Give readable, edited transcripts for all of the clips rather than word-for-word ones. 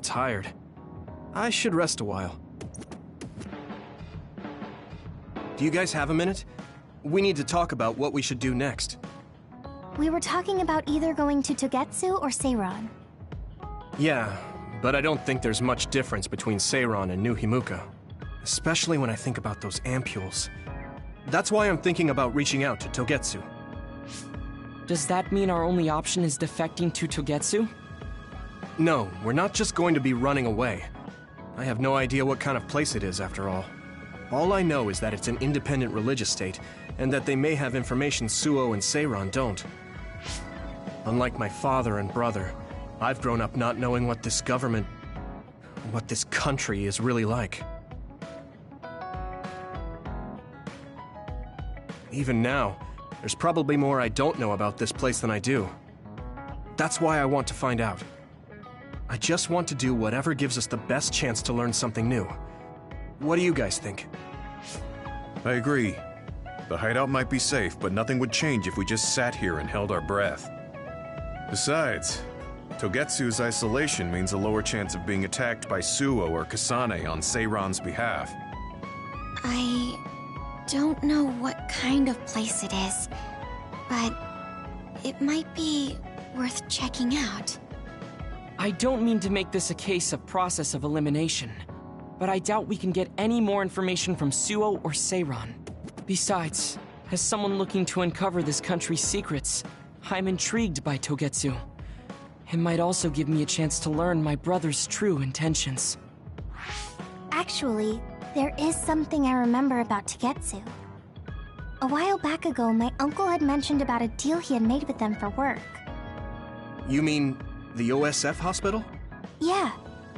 tired. I should rest a while. Do you guys have a minute? We need to talk about what we should do next. We were talking about either going to Togetsu or Seiran. Yeah, but I don't think there's much difference between Seiran and New Himuka. Especially when I think about those ampules. That's why I'm thinking about reaching out to Togetsu. Does that mean our only option is defecting to Togetsu? No, we're not just going to be running away. I have no idea what kind of place it is, after all. All I know is that it's an independent religious state, and that they may have information Suo and Seiran don't. Unlike my father and brother, I've grown up not knowing what this government, what this country is really like. Even now, there's probably more I don't know about this place than I do. That's why I want to find out. I just want to do whatever gives us the best chance to learn something new. What do you guys think? I agree. The hideout might be safe, but nothing would change if we just sat here and held our breath. Besides, Togetsu's isolation means a lower chance of being attacked by Suo or Kasane on Seiran's behalf. I don't know what kind of place it is, but it might be worth checking out. I don't mean to make this a case of process of elimination, but I doubt we can get any more information from Suo or Seiran. Besides, as someone looking to uncover this country's secrets, I'm intrigued by Togetsu. It might also give me a chance to learn my brother's true intentions. Actually, there is something I remember about Togetsu. A while back ago, my uncle had mentioned about a deal he had made with them for work. You mean the OSF hospital? Yeah.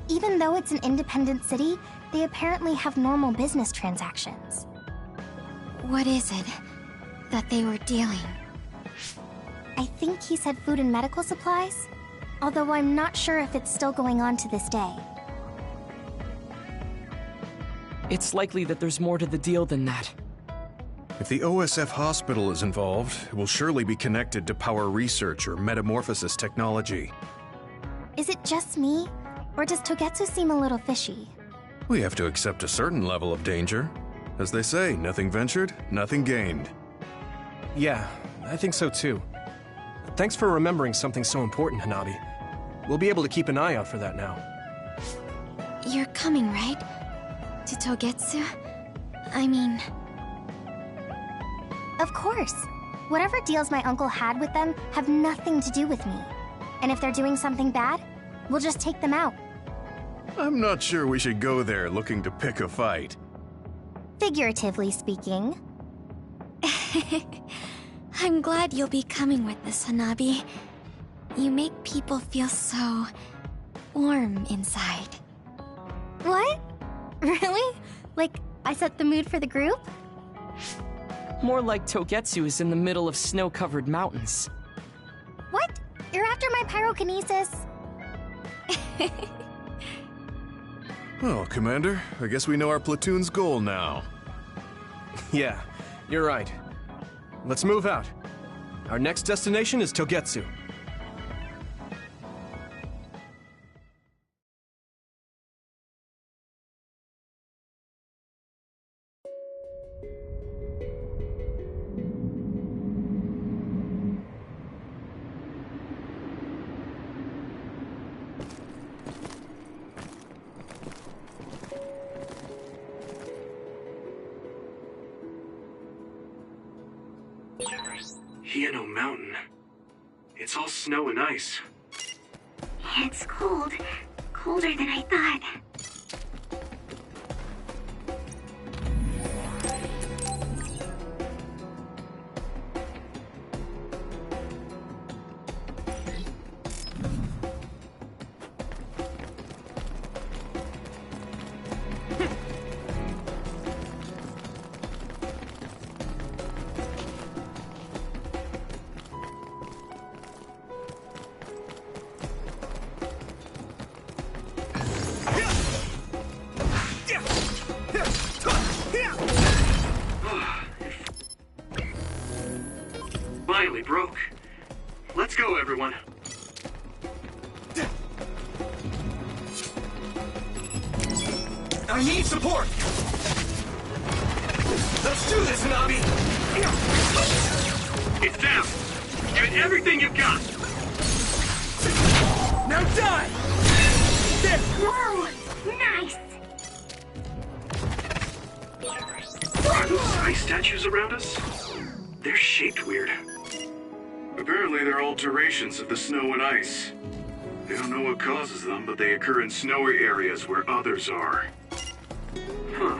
Even though it's an independent city, they apparently have normal business transactions. What is it that they were dealing? I think he said food and medical supplies, although I'm not sure if it's still going on to this day. It's likely that there's more to the deal than that. If the OSF hospital is involved, it will surely be connected to power research or metamorphosis technology. Is it just me, or does Togetsu seem a little fishy? We have to accept a certain level of danger. As they say, nothing ventured, nothing gained. Yeah, I think so too. Thanks for remembering something so important, Hanabi. We'll be able to keep an eye out for that now. You're coming, right? To Togetsu? I mean... Of course. Whatever deals my uncle had with them have nothing to do with me. And if they're doing something bad, we'll just take them out. I'm not sure we should go there looking to pick a fight. Figuratively speaking. I'm glad you'll be coming with us, Hanabi. You make people feel so... warm inside. What? Really? Like, I set the mood for the group? More like Togetsu is in the middle of snow-covered mountains. What? You're after my pyrokinesis? Well, Commander, I guess we know our platoon's goal now. Yeah, you're right. Let's move out. Our next destination is Togetsu. Hieno Mountain. It's all snow and ice. It's cold. Colder than I thought. Finally broke. Let's go, everyone. I need support! Let's do this, Hanabi! It's down! Give it everything you've got! Now die! There! Whoa! Nice! Are those ice statues around us? They're shaped weird. Apparently they're alterations of the snow and ice. They don't know what causes them, but they occur in snowy areas where others are. Huh.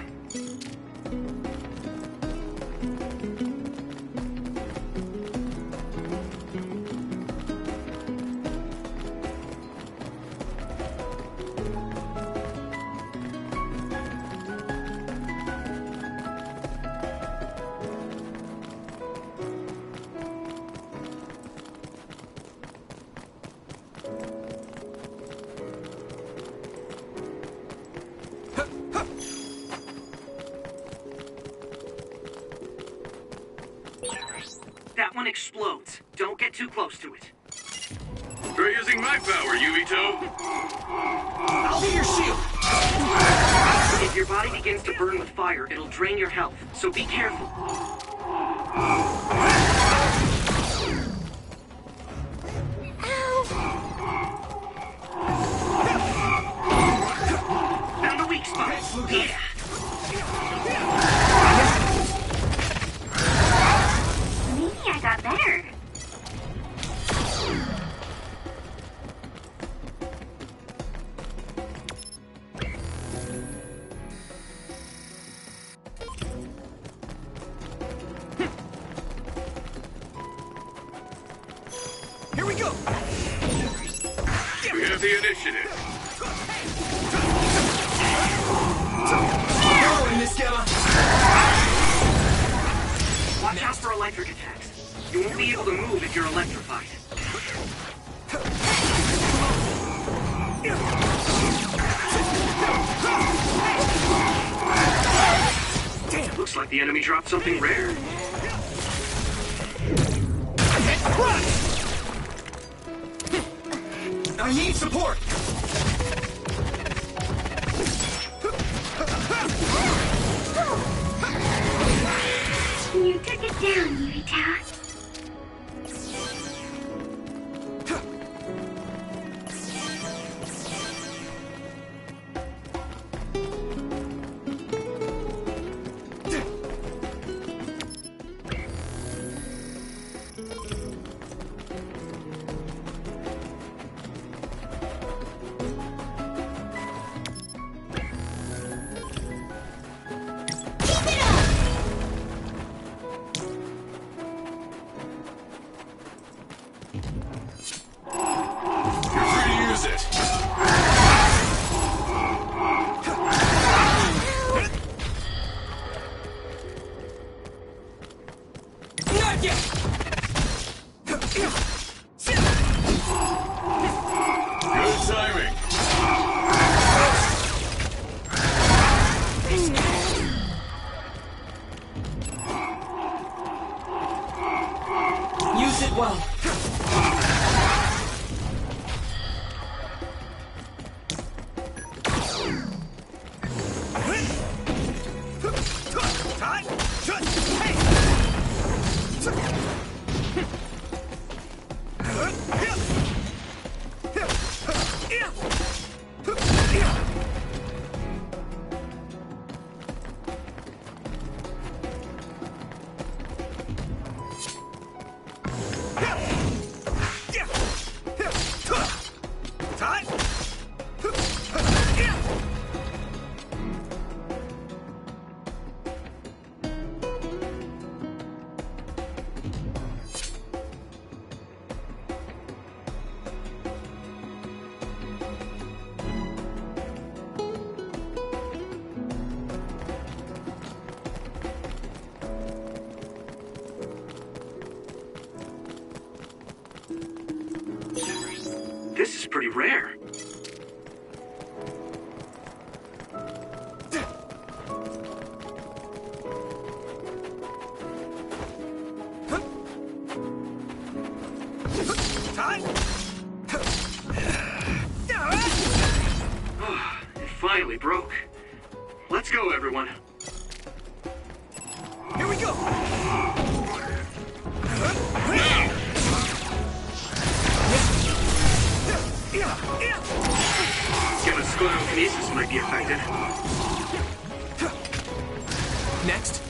That one explodes. Don't get too close to it. Try using my power, Yumito. I'll be your shield! If your body begins to burn with fire, it'll drain your health, so be careful. Found a weak spot. Yeah. Maybe I got better. Here we go! We have the initiative. Following this, Gamma! Watch out for electric attacks. You won't be able to move if you're electrified. Damn, looks like the enemy dropped something rare. I need support! You took it down, Yurita. You're free to use it. Not yet! Good timing. Use it well. This is pretty rare. It finally broke. Let's go, everyone. Here we go! Gamma sclerokinesis might be affected. Next.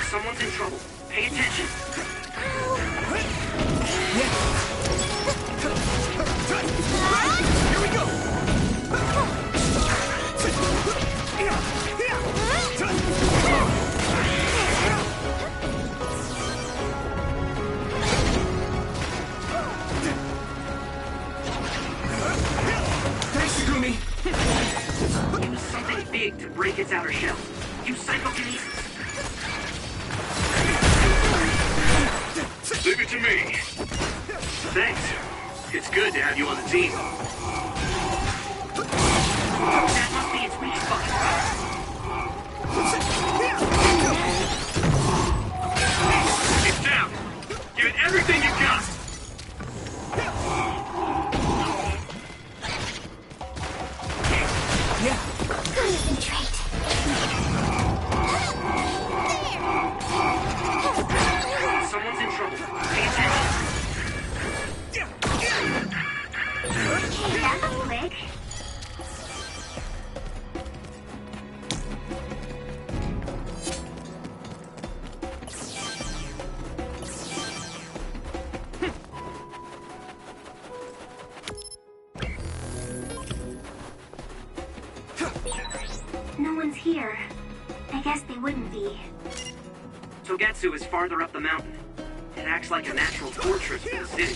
Someone's in trouble. Pay attention. Here we go! Thanks, Sugumi! Use something big to break its outer shell. Use psychokinesis. Leave it to me. Thanks. It's good to have you on the team. That must be its weak spot. It's down. Give it everything you've got. Yeah. Concentrate. Someone's in trouble. Pay attention. Okay, that was quick. No one's here. I guess they wouldn't be. Togetsu is farther up the mountain. It acts like a natural fortress for the city.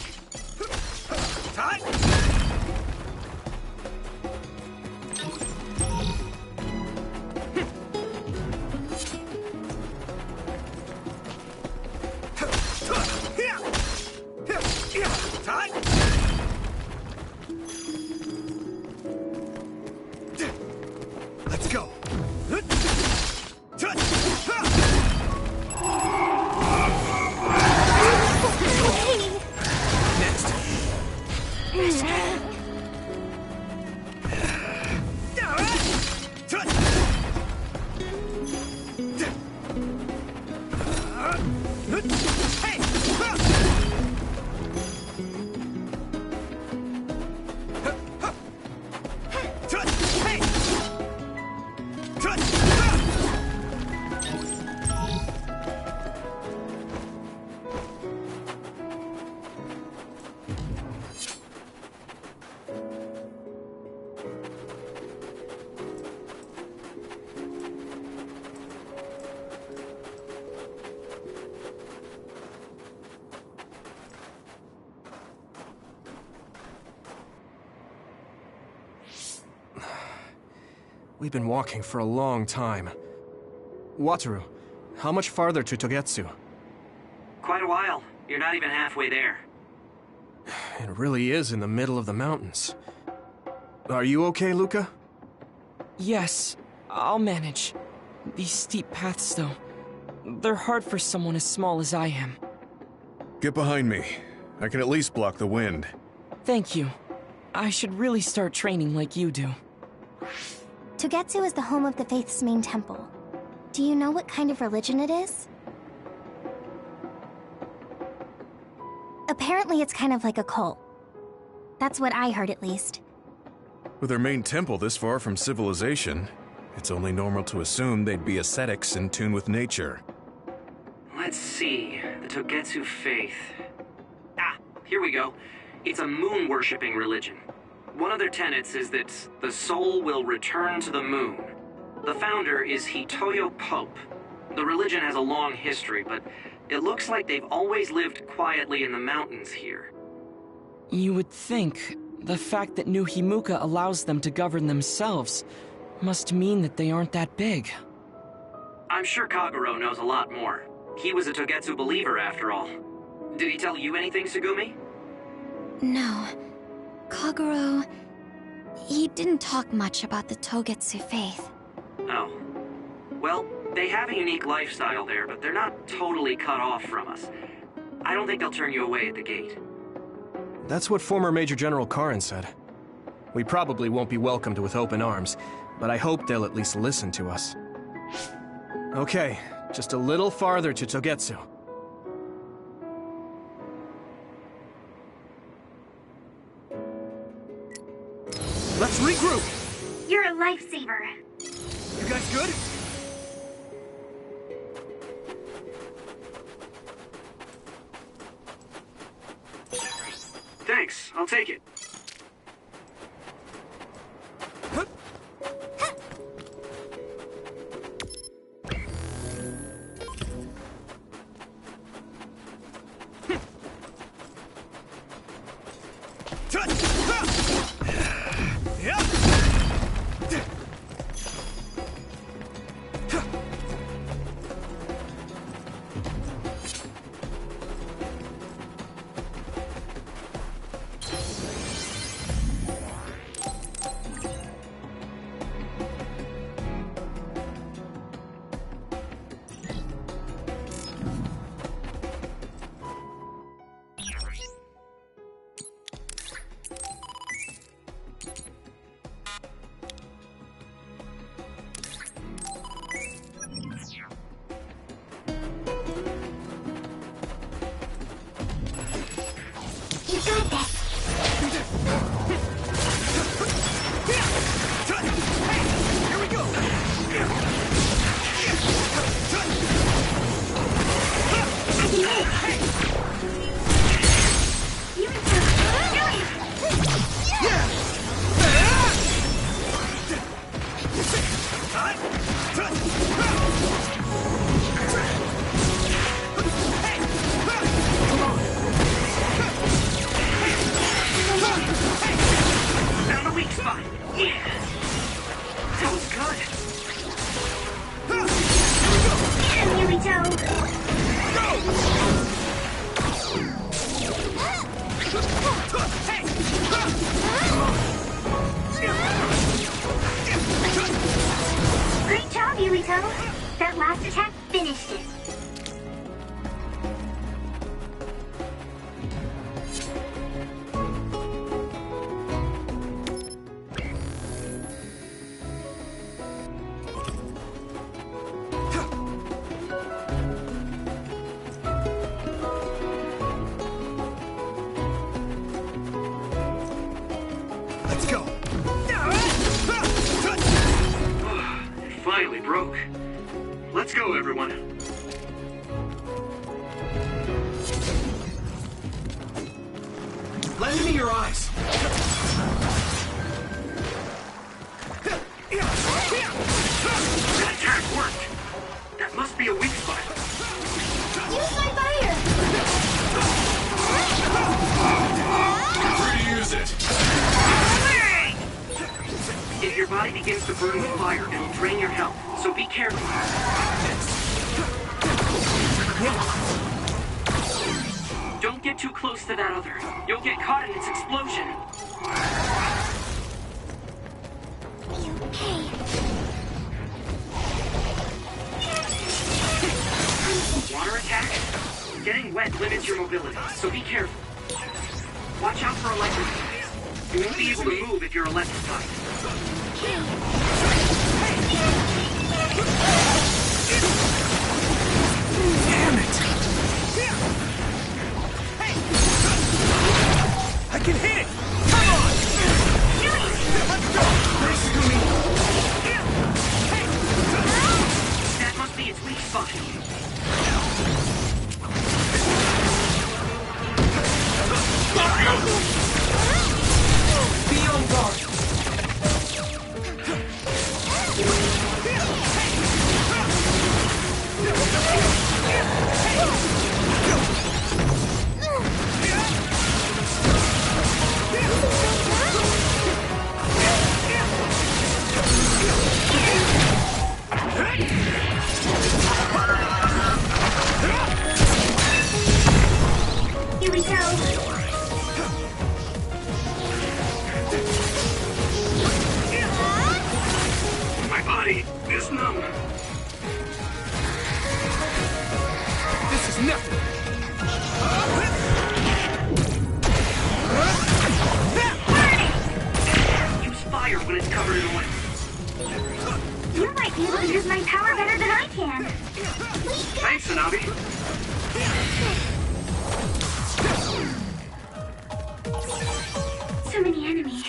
Let's go. Next. We've been walking for a long time. Wataru, how much farther to Togetsu? Quite a while. You're not even halfway there. It really is in the middle of the mountains. Are you okay, Luca? Yes, I'll manage. These steep paths, though, they're hard for someone as small as I am. Get behind me. I can at least block the wind. Thank you. I should really start training like you do. Togetsu is the home of the Faith's main temple. Do you know what kind of religion it is? Apparently it's kind of like a cult. That's what I heard, at least. With their main temple this far from civilization, it's only normal to assume they'd be ascetics in tune with nature. Let's see. The Togetsu faith. Ah, here we go. It's a moon-worshipping religion. One of their tenets is that the soul will return to the moon. The founder is Hitoyo Pope. The religion has a long history, but it looks like they've always lived quietly in the mountains here. You would think the fact that New Himuka allows them to govern themselves must mean that they aren't that big. I'm sure Kagero knows a lot more. He was a Togetsu believer, after all. Did he tell you anything, Sugumi? No. Kagero... he didn't talk much about the Togetsu faith. Oh. Well, they have a unique lifestyle there, but they're not totally cut off from us. I don't think they'll turn you away at the gate. That's what former Major General Karin said. We probably won't be welcomed with open arms, but I hope they'll at least listen to us. Okay, just a little farther to Togetsu. Let's regroup! You're a lifesaver. You guys good? Thanks, I'll take it. You got this. Here we go! I can hit. You and Found a weak spot. Yeah. That was good. Here we go. Great job, Yurito. That last attack finished it. Let's go! It finally broke. Let's go, everyone. Lend me your eyes! That attack worked. That must be a weak spot. Use my fire. Free to use it. If your body begins to burn with fire, it'll drain your health, so be careful. Don't get too close to that other. You'll get caught in its explosion. Water attack? Getting wet limits your mobility, so be careful. Watch out for electric attacks. You won't be able to move if you're electrified. Damn it! I can hit it! Come on! Let's go! That must be its weak spot. Be on guard. Here we go. My body is numb. This is nothing! Hanabi? So many enemies.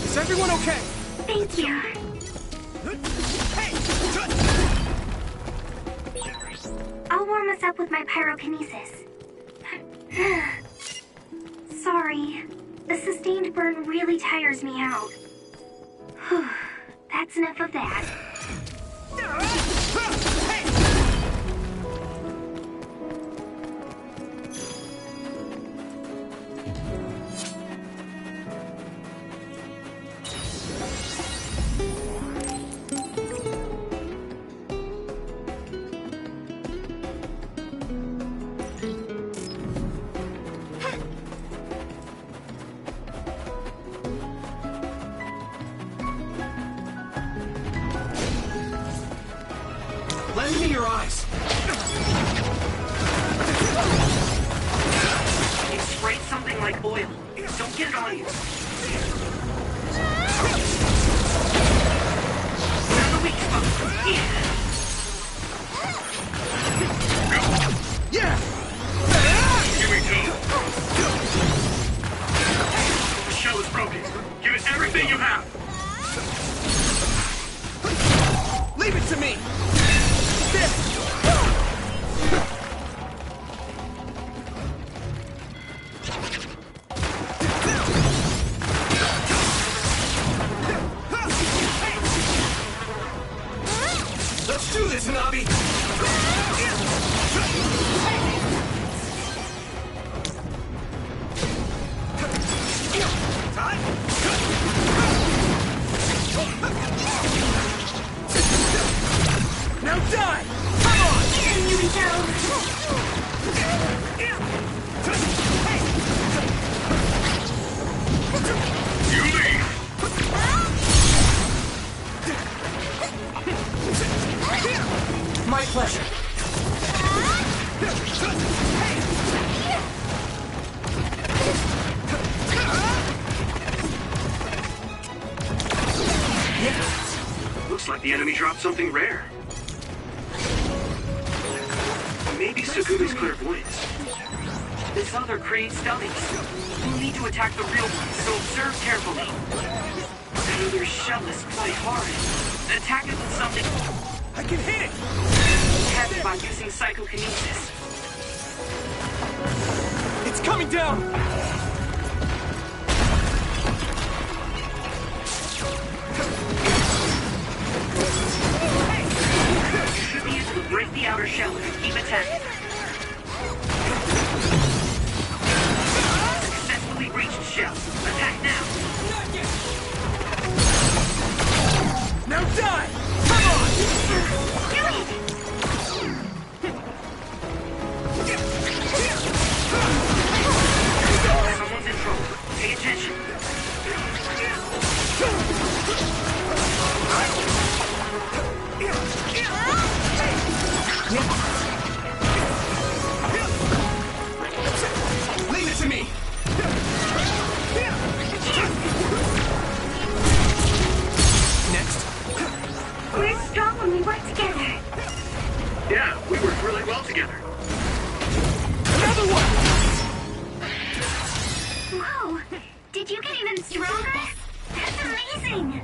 Is everyone okay? Thank you. I'll warm us up with my pyrokinesis. Sorry. The sustained burn really tires me out. That's enough of that. Lend me your eyes. It sprayed something like oil. Don't get it on you. Found the weak spot. Yeah! Here we go. The shell is broken. Give it everything you have. Leave it to me! Let's do this, Hanabi! Now die! Come on! Here we go. You leave. My pleasure. Looks like the enemy dropped something rare. Maybe Sugumi's clairvoyance. This other creates dummies. We'll need to attack the real ones, so observe carefully. That other shell is quite hard. Attack it with something I can hit it! heavy by using psychokinesis. It's coming down! You should be able to break the outer shell if you keep attacking. Successfully breached shell. Attack now. Now die! Come on! Someone's in trouble. Pay attention. Leave it to me! Next. We're strong when we work together. Yeah, we work really well together. Another one! Whoa! Did you get even stronger? That's amazing!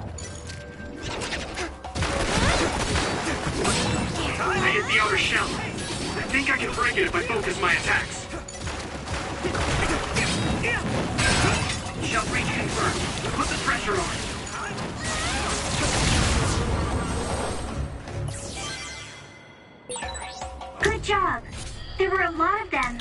I hit the the outer shell. I think I can break it if I focus my attacks. Shell breach confirmed. Put the pressure on. Good job. There were a lot of them.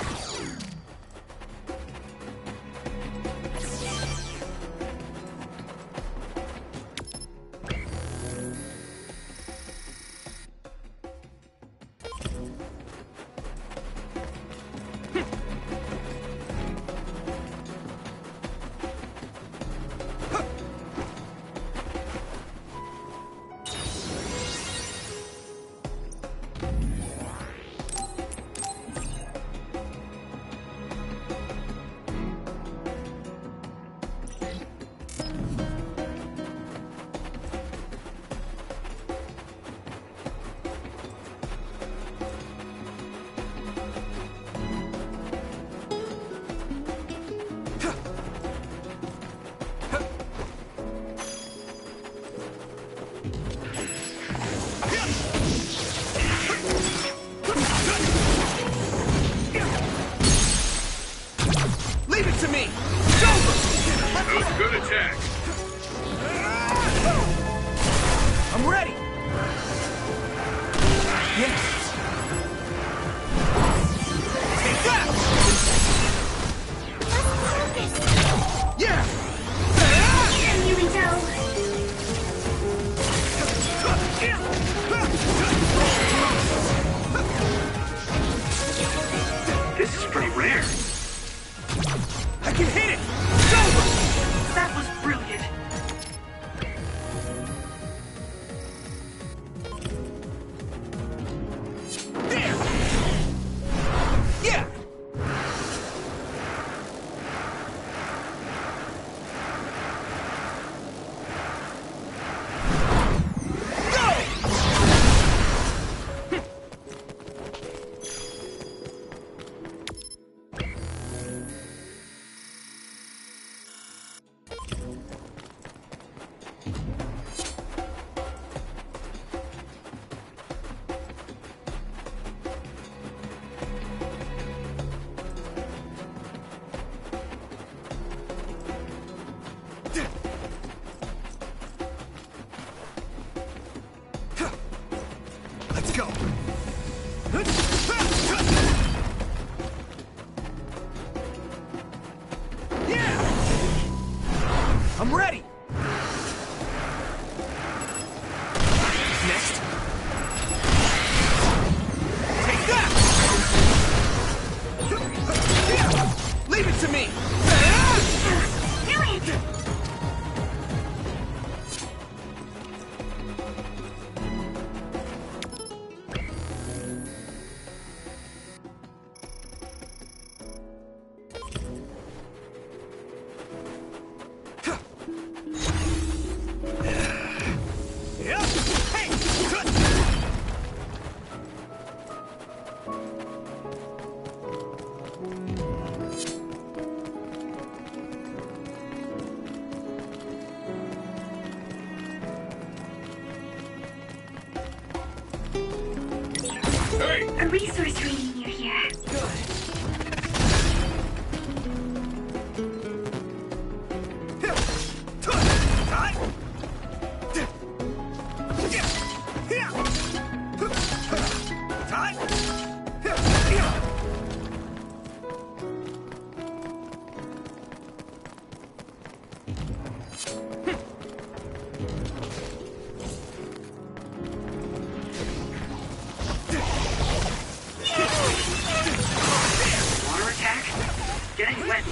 A resource reading near here.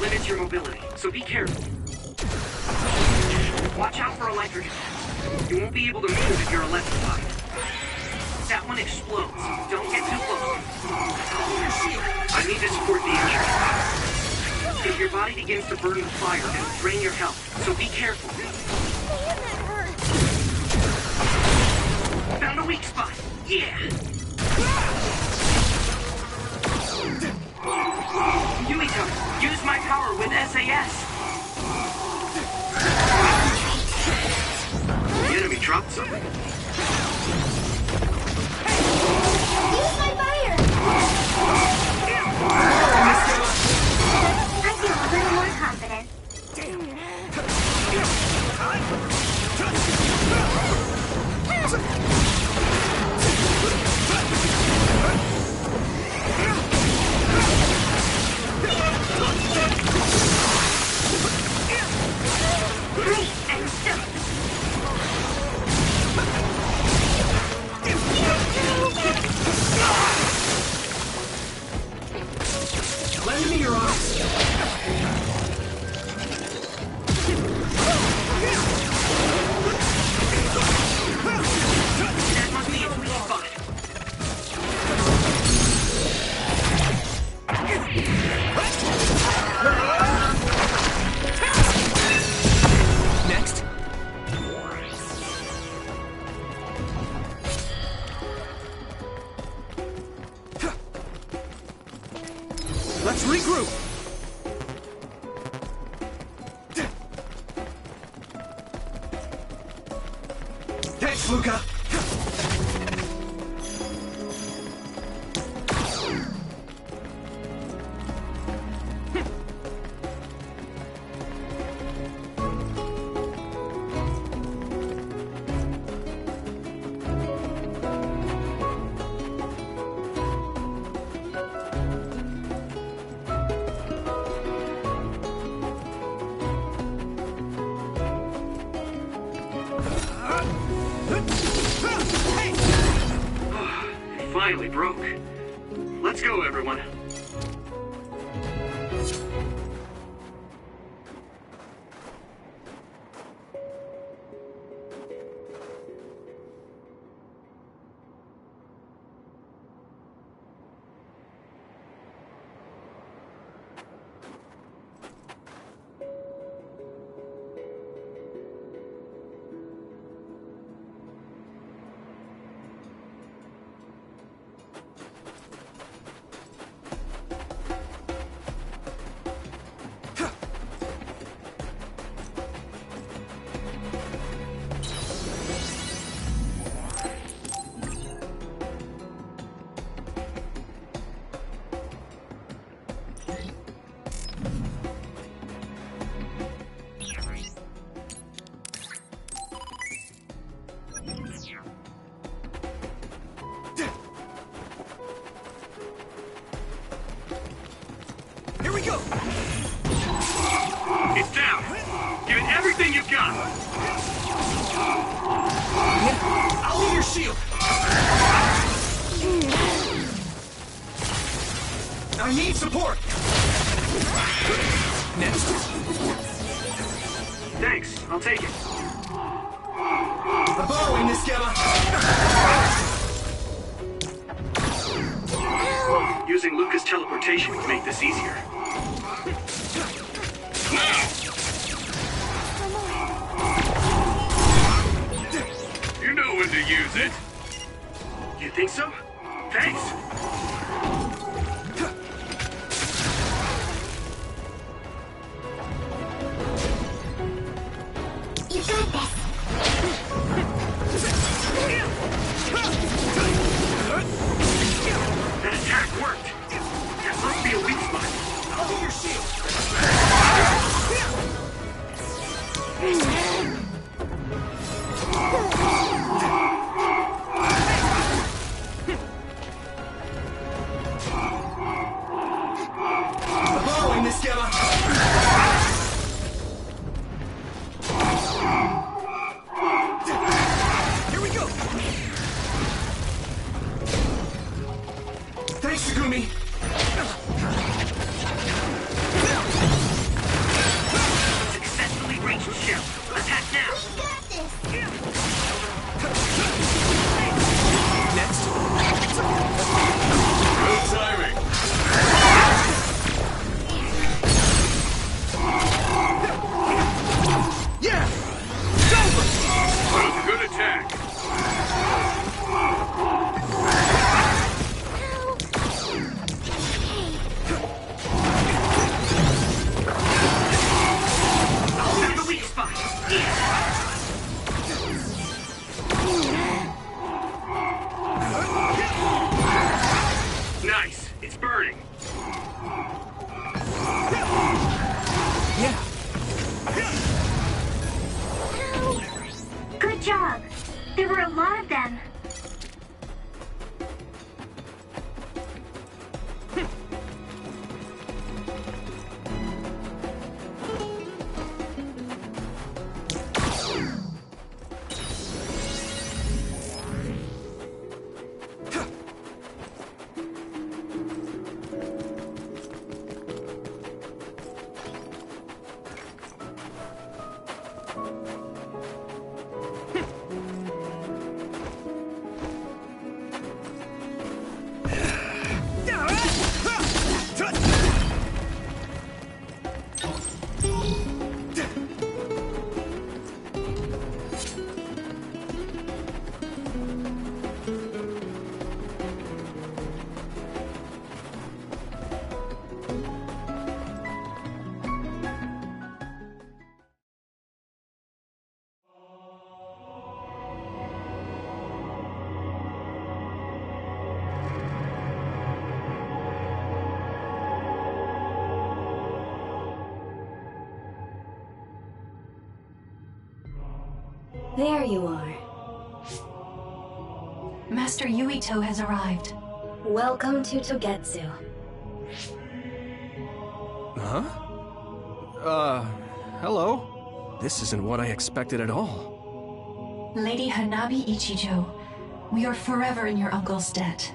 Limits your mobility, so be careful. Watch out for electric. You won't be able to move if you're electrified. That one explodes. Don't get too close. I need to support the injured. If your body begins to burn with fire, it'll drain your health, so be careful. Found a weak spot. Yeah. Yumito, use my power with SAS. The enemy dropped something. Use Let's regroup! Thanks, Luca! Finally broke. Let's go, everyone. Here we go! It's down! Give it everything you've got! I'll be your shield! I need support! Next. Thanks, I'll take it. I'm borrowing this, Gamma! Using Luca's teleportation would make this easier. You know when to use it. You think so? Thanks. You got this. That attack worked. There must be a weak spot. I'll be your shield! I'm borrowing this, Gamma! Here we go! Thanks, Takumi! Successfully reached shell. Attack now. We got this. Next. Good timing. Yeah! It's over! That was a good attack. There you are. Master Yuito has arrived. Welcome to Togetsu. Huh? Hello? This isn't what I expected at all. Lady Hanabi Ichijo, we are forever in your uncle's debt.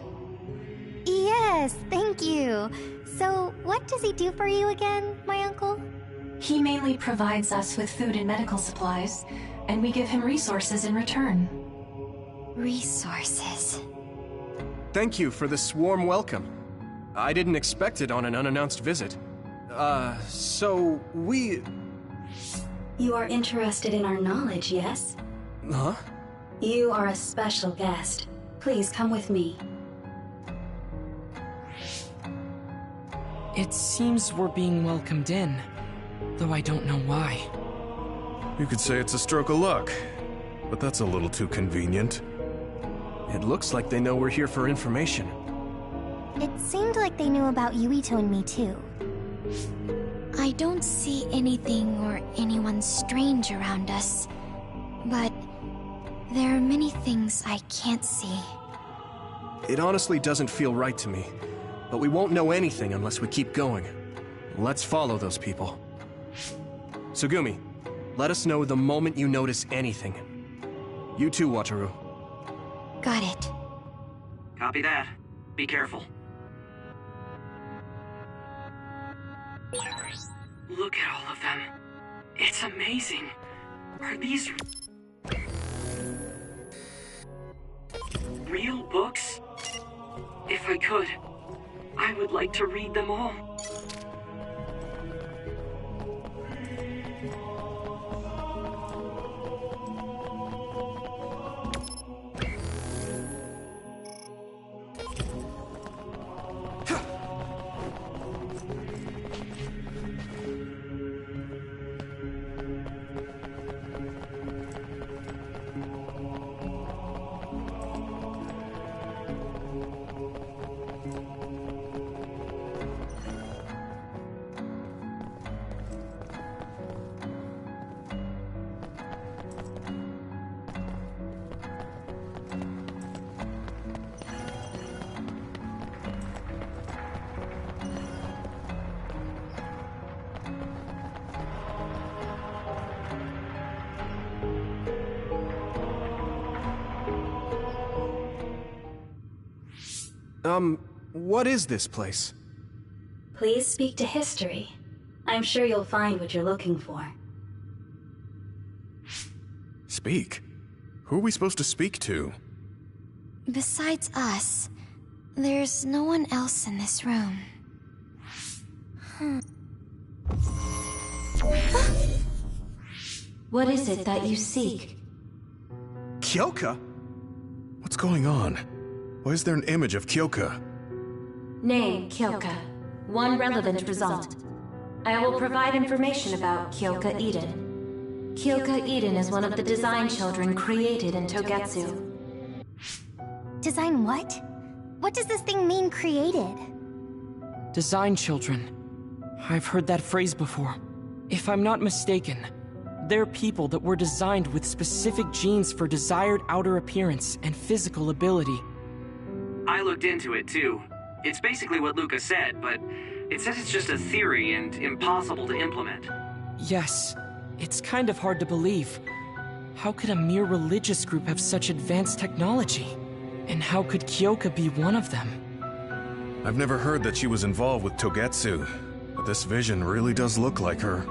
Yes, thank you. So, what does he do for you again, my uncle? He mainly provides us with food and medical supplies, and we give him resources in return. Resources. Thank you for this warm welcome. I didn't expect it on an unannounced visit. So we... You are interested in our knowledge, yes? Huh? You are a special guest. Please come with me. It seems we're being welcomed in, though I don't know why. You could say it's a stroke of luck, but that's a little too convenient. It looks like they know we're here for information. It seemed like they knew about Yuito and me too. I don't see anything or anyone strange around us, but there are many things I can't see. It honestly doesn't feel right to me, but we won't know anything unless we keep going. Let's follow those people. Tsugumi, let us know the moment you notice anything. You too, Wataru. Got it. Copy that. Be careful. Look at all of them. It's amazing. Are these real books? If I could, I would like to read them all. What is this place? Please speak to history. I'm sure you'll find what you're looking for. Speak? Who are we supposed to speak to? Besides us, there's no one else in this room. What is it that you seek? Kyoka? What's going on? Why is there an image of Kyoka? Name, Kyoka. One relevant result. I will provide information about Kyoka Eden. Kyoka Eden is one of the design children created in Togetsu. Design what? What does this thing mean, created? Design children. I've heard that phrase before. If I'm not mistaken, they're people that were designed with specific genes for desired outer appearance and physical ability. I looked into it too. It's basically what Luca said, but it says it's just a theory and impossible to implement. Yes, it's kind of hard to believe. How could a mere religious group have such advanced technology? And how could Kyoka be one of them? I've never heard that she was involved with Togetsu, but this vision really does look like her.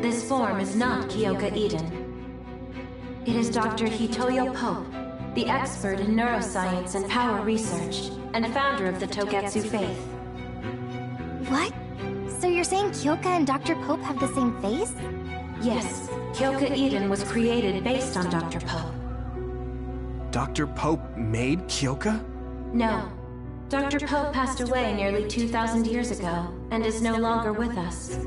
This form is not Kyoka Eden. It is Dr. Hitoyo Pope, the expert in neuroscience and power research, and founder of the Togetsu faith. What? So you're saying Kyoka and Dr. Pope have the same face? Yes, Kyoka Eden was created based on Dr. Pope. Dr. Pope made Kyoka? No. Dr. Pope passed away nearly 2,000 years ago, and is no longer with us.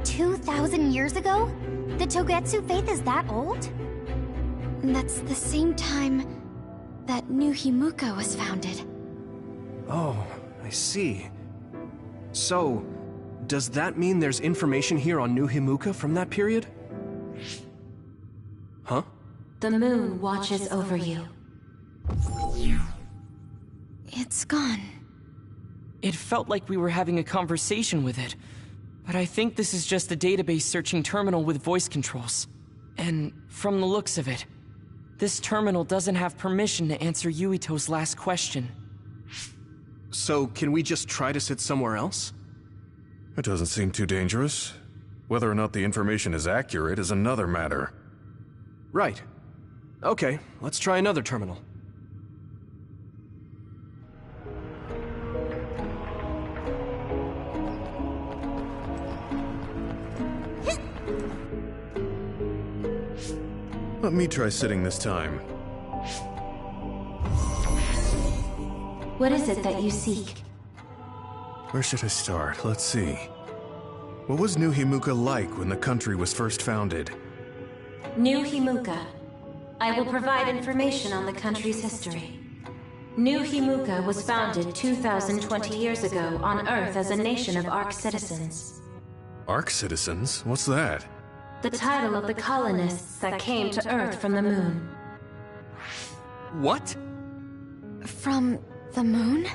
2,000 years ago? The Togetsu faith is that old? That's the same time that New Himuka was founded. Oh, I see. So, does that mean there's information here on New Himuka from that period? Huh? The moon watches over you. It's gone. It felt like we were having a conversation with it, but I think this is just a database searching terminal with voice controls. And from the looks of it, this terminal doesn't have permission to answer Yuito's last question. So, can we just try to sit somewhere else? It doesn't seem too dangerous. Whether or not the information is accurate is another matter. Right. Okay, let's try another terminal. Let me try sitting this time. What is it that you seek? Where should I start? Let's see. What was New Himuka like when the country was first founded? New Himuka. I will provide information on the country's history. New Himuka was founded 2,020 years ago on Earth as a nation of Ark citizens. Ark citizens? What's that? The title of the colonists that came to Earth from the moon. What? From the moon?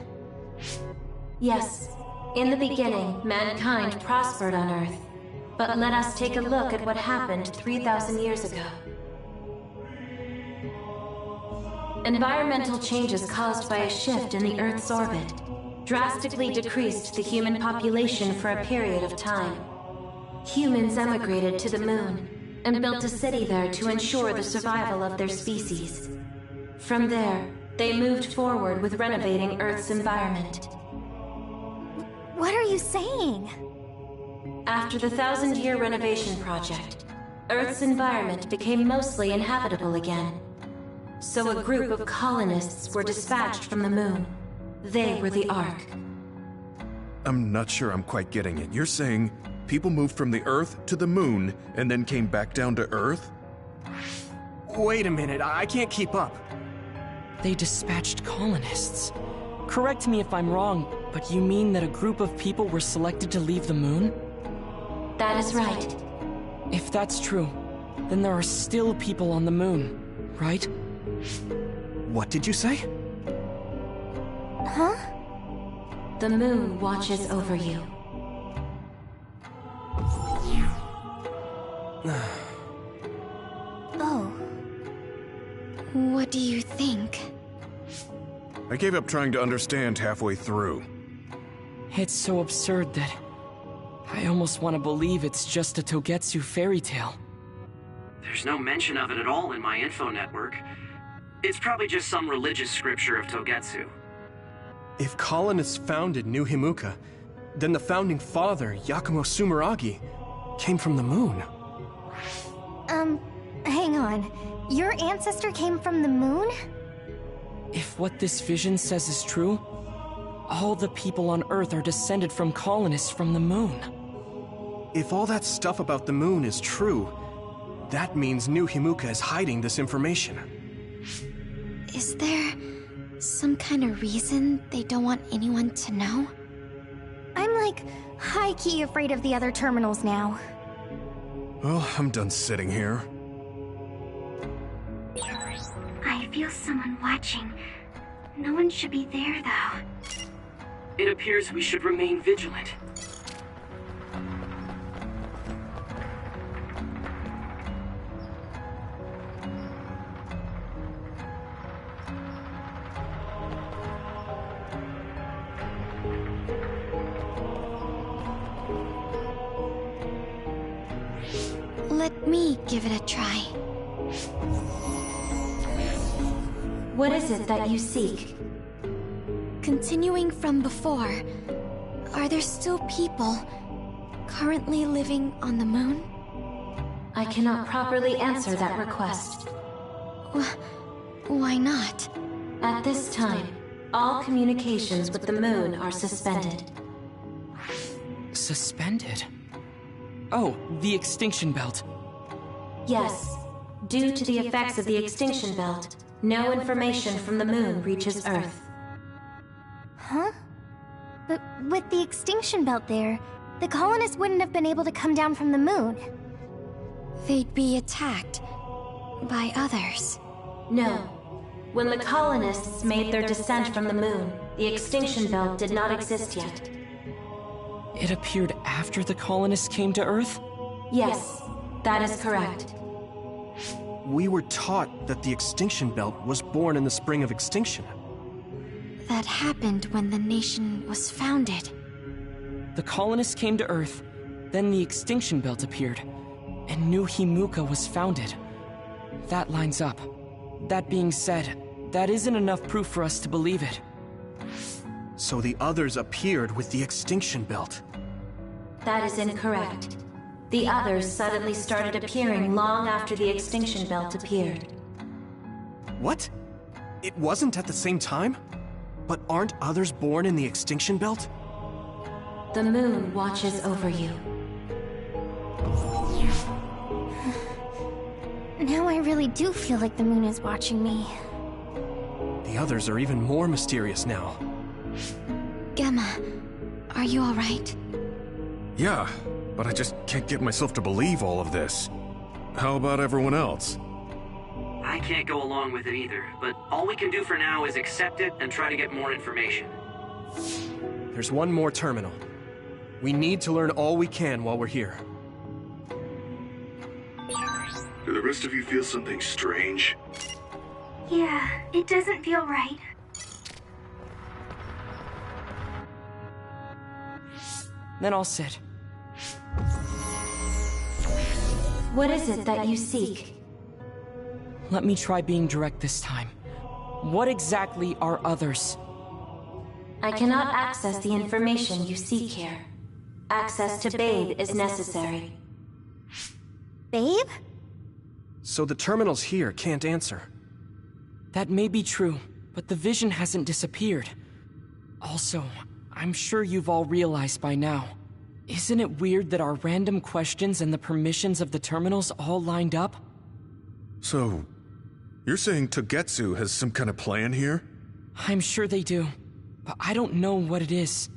Yes. In the beginning, mankind prospered on Earth. But let us take a look at what happened 3,000 years ago. Environmental changes caused by a shift in the Earth's orbit drastically decreased the human population for a period of time. Humans emigrated to the moon and built a city there to ensure the survival of their species. From there, they moved forward with renovating Earth's environment. What are you saying? After the 1,000-year renovation project, Earth's environment became mostly inhabitable again. So a group of colonists were dispatched from the moon. They were the Ark. I'm not sure I'm quite getting it. You're saying people moved from the Earth to the moon and then came back down to Earth? Wait a minute, I can't keep up. They dispatched colonists. Correct me if I'm wrong, but you mean that a group of people were selected to leave the moon? That is right. If that's true, then there are still people on the moon, right? What did you say? Huh? The moon watches over you. Oh. What do you think? I gave up trying to understand halfway through. It's so absurd that I almost want to believe it's just a Togetsu fairy tale. There's no mention of it at all in my info network. It's probably just some religious scripture of Togetsu. If colonists founded New Himuka, then the founding father, Yakumo Sumeragi, came from the moon. Hang on. Your ancestor came from the moon? If what this vision says is true, all the people on Earth are descended from colonists from the moon. If all that stuff about the moon is true, that means New Himuka is hiding this information. Is there some kind of reason they don't want anyone to know? I'm like high-key afraid of the other terminals now. Well, I'm done sitting here. I feel someone watching. No one should be there, though. It appears we should remain vigilant. Let me give it a try. What is it that you seek? Continuing from before, are there still people currently living on the moon? I cannot properly answer that request. Why not? At this time, all communications with the moon are suspended. Suspended? Oh, the extinction belt. Yes. Due to the effects of the extinction belt, no information from the moon reaches Earth. Huh? But with the extinction belt there, the colonists wouldn't have been able to come down from the moon. They'd be attacked. By others? No. When the colonists made their descent from the moon, the extinction belt did not exist yet. It appeared after the colonists came to Earth? Yes, that is correct. We were taught that the extinction belt was born in the spring of extinction. That happened when the nation was founded. The colonists came to Earth, then the extinction belt appeared, and New Himuka was founded. That lines up. That being said, that isn't enough proof for us to believe it. So the others appeared with the extinction belt. That is incorrect. The others suddenly started appearing long after the extinction belt appeared. What? It wasn't at the same time? But aren't others born in the extinction belt? The moon watches over you. Now I really do feel like the moon is watching me. The others are even more mysterious now. Gemma, are you alright? Yeah, but I just can't get myself to believe all of this. How about everyone else? I can't go along with it either, but all we can do for now is accept it and try to get more information. There's one more terminal. We need to learn all we can while we're here. Do the rest of you feel something strange? Yeah, it doesn't feel right. Then I'll sit. What is it that you seek? Let me try being direct this time. What exactly are others? I cannot access the information you seek here. Access to Babe is necessary. Babe? So the terminals here can't answer. That may be true, but the vision hasn't disappeared. Also, I'm sure you've all realized by now. Isn't it weird that our random questions and the permissions of the terminals all lined up? So, you're saying Togetsu has some kind of plan here? I'm sure they do, but I don't know what it is.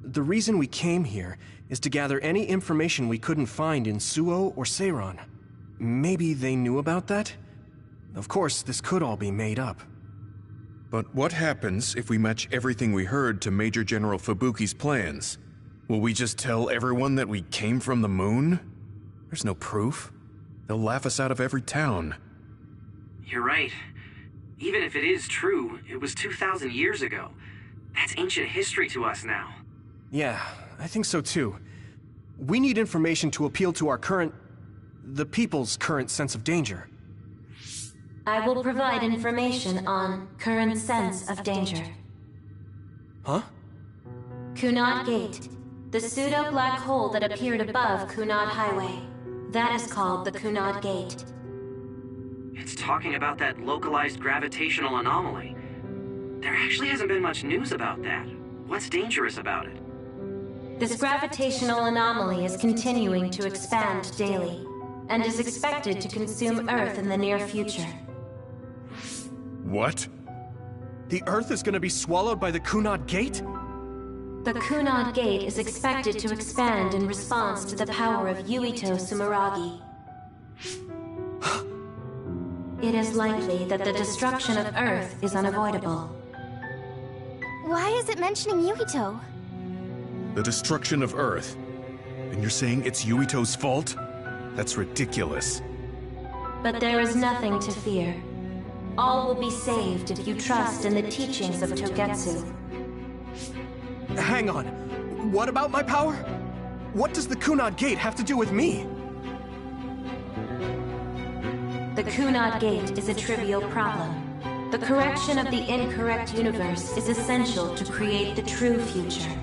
The reason we came here is to gather any information we couldn't find in Suo or Seiran. Maybe they knew about that? Of course, this could all be made up. But what happens if we match everything we heard to Major General Fubuki's plans? Will we just tell everyone that we came from the moon? There's no proof. They'll laugh us out of every town. You're right. Even if it is true, it was 2,000 years ago. That's ancient history to us now. Yeah, I think so too. We need information to appeal to the people's current sense of danger. I will provide information on current sense of danger. Huh? Kunad Gate, the pseudo-black hole that appeared above Kunad Highway. That is called the Kunad Gate. It's talking about that localized gravitational anomaly. There actually hasn't been much news about that. What's dangerous about it? This gravitational anomaly is continuing to expand daily, and is expected to consume Earth in the near future. What? The Earth is gonna be swallowed by the Kunad Gate? The Kunad Gate is expected to expand in response to the power of Yuito Sumeragi. It is likely that the destruction of Earth is unavoidable. Why is it mentioning Yuito? The destruction of Earth. And you're saying it's Yuito's fault? That's ridiculous. But there is nothing to fear. All will be saved if you trust in the teachings of Togetsu. Hang on. What about my power? What does the Kunad Gate have to do with me? The Kunad Gate is a trivial problem. The correction of the incorrect universe is essential to create the true future.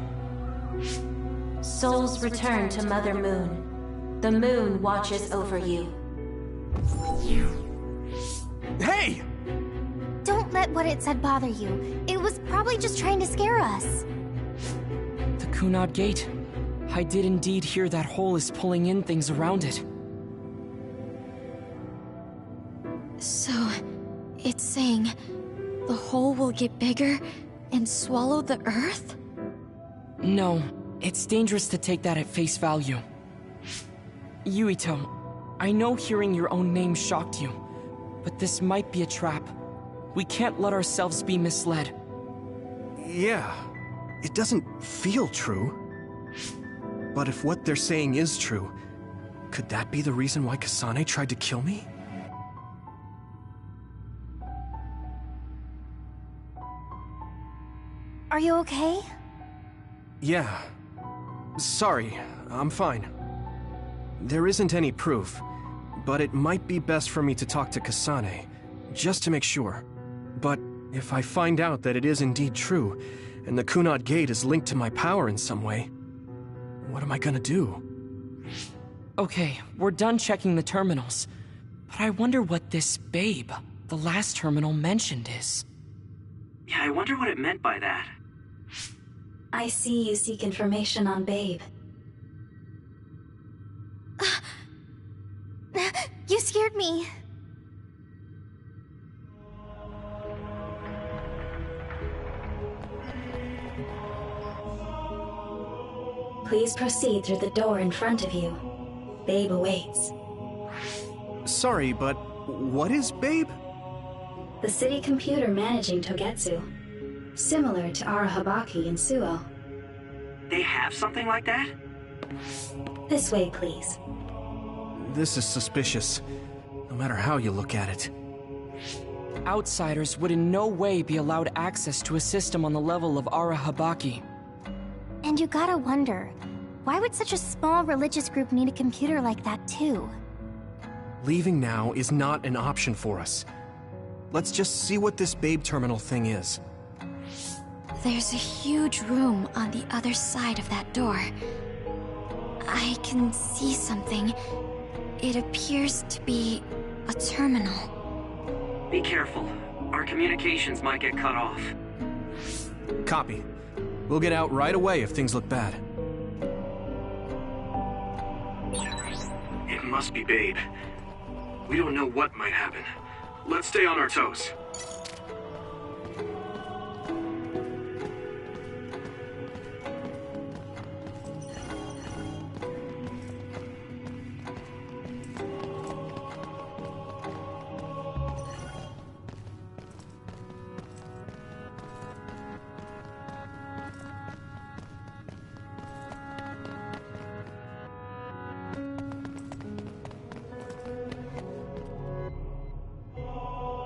Souls return to Mother Moon. The moon watches over you. Hey! Don't let what it said bother you. It was probably just trying to scare us. The Kunad Gate. I did indeed hear that hole is pulling in things around it. So, it's saying the hole will get bigger and swallow the Earth? No, it's dangerous to take that at face value. Yuito, I know hearing your own name shocked you, but this might be a trap. We can't let ourselves be misled. Yeah, it doesn't feel true. But if what they're saying is true, could that be the reason why Kasane tried to kill me? Are you okay? Yeah. Sorry, I'm fine. There isn't any proof, but it might be best for me to talk to Kasane, just to make sure. But if I find out that it is indeed true, and the Kunad Gate is linked to my power in some way, what am I gonna do? Okay, we're done checking the terminals. But I wonder what this Babe, the last terminal mentioned, is. Yeah, I wonder what it meant by that. I see you seek information on Babe. You scared me. Please proceed through the door in front of you. Babe awaits. Sorry, but what is Babe? The city computer managing Togetsu. Similar to Arahabaki and Suo. They have something like that? This way, please. This is suspicious, no matter how you look at it. Outsiders would in no way be allowed access to a system on the level of Arahabaki. And you gotta wonder, why would such a small religious group need a computer like that too? Leaving now is not an option for us. Let's just see what this Babe terminal thing is. There's a huge room on the other side of that door. I can see something. It appears to be a terminal. Be careful. Our communications might get cut off. Copy. We'll get out right away if things look bad. It must be Babe. We don't know what might happen. Let's stay on our toes.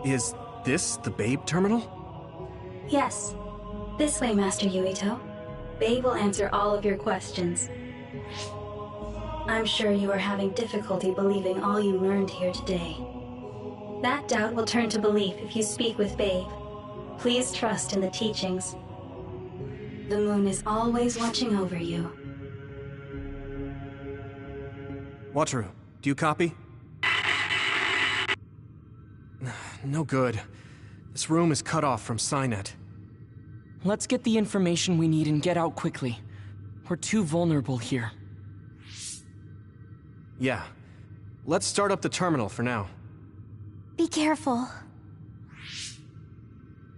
Is this the Babe terminal? Yes. This way, Master Yuito. Babe will answer all of your questions. I'm sure you are having difficulty believing all you learned here today. That doubt will turn to belief if you speak with Babe. Please trust in the teachings. The moon is always watching over you. Wataru, do you copy? No good. This room is cut off from Cynet. Let's get the information we need and get out quickly. We're too vulnerable here. Yeah. Let's start up the terminal for now. Be careful.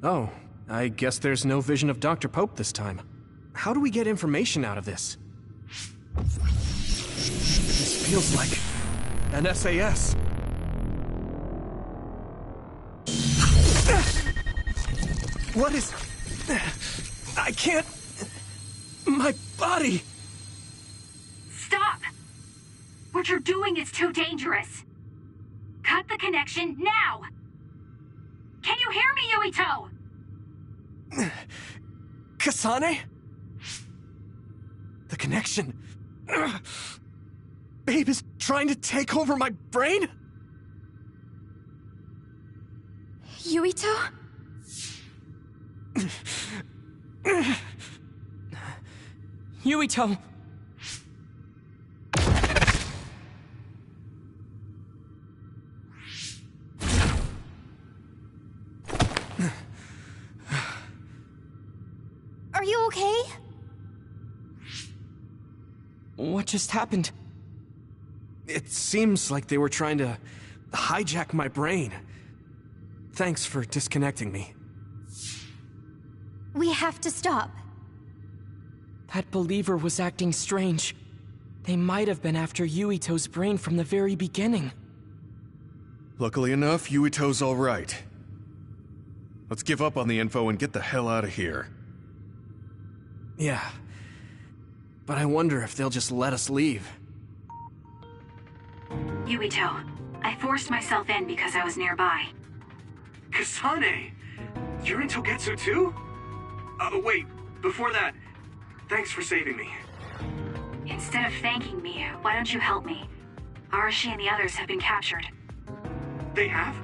Oh, I guess there's no vision of Dr. Pope this time. How do we get information out of this? This feels like an SAS. What is... I can't... My body... Stop! What you're doing is too dangerous. Cut the connection now! Can you hear me, Yuito? Kasane? The connection... Babe is trying to take over my brain? Yuito? Yuito! Are you okay? What just happened? It seems like they were trying to hijack my brain. Thanks for disconnecting me. We have to stop. That believer was acting strange. They might have been after Yuito's brain from the very beginning. Luckily enough, Yuito's all right. Let's give up on the info and get the hell out of here. Yeah. But I wonder if they'll just let us leave. Yuito, I forced myself in because I was nearby. Kasane! You're in Togetsu too? Wait, before that, thanks for saving me. Instead of thanking me, why don't you help me? Arashi and the others have been captured. They have?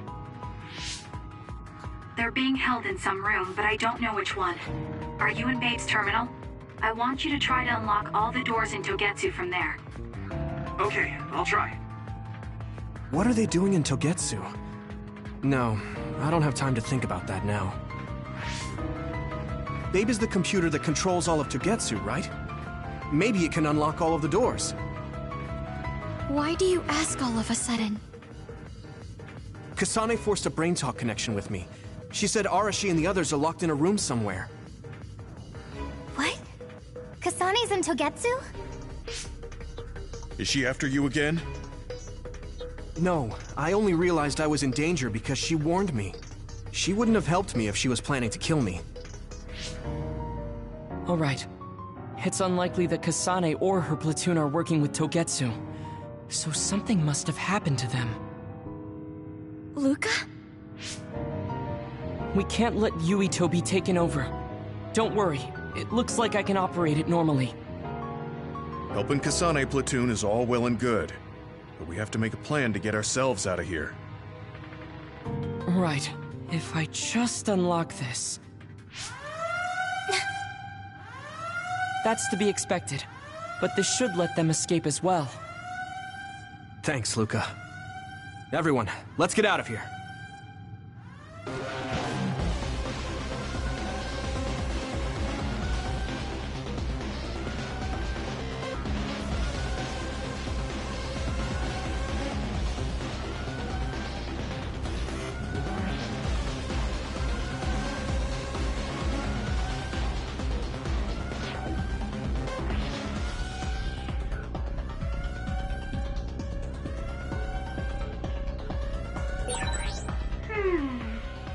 They're being held in some room, but I don't know which one. Are you in Babe's terminal? I want you to try to unlock all the doors in Togetsu from there. Okay, I'll try. What are they doing in Togetsu? No, I don't have time to think about that now. Babe is the computer that controls all of Togetsu, right? Maybe it can unlock all of the doors. Why do you ask all of a sudden? Kasane forced a brain talk connection with me. She said Arashi and the others are locked in a room somewhere. What? Kasane's in Togetsu? Is she after you again? No, I only realized I was in danger because she warned me. She wouldn't have helped me if she was planning to kill me. All right. It's unlikely that Kasane or her platoon are working with Togetsu. So something must have happened to them. Luca? We can't let Yuito be taken over. Don't worry, it looks like I can operate it normally. Helping Kasane platoon is all well and good, but we have to make a plan to get ourselves out of here. Right. If I just unlock this... That's to be expected, but this should let them escape as well. Thanks, Luca. Everyone, let's get out of here.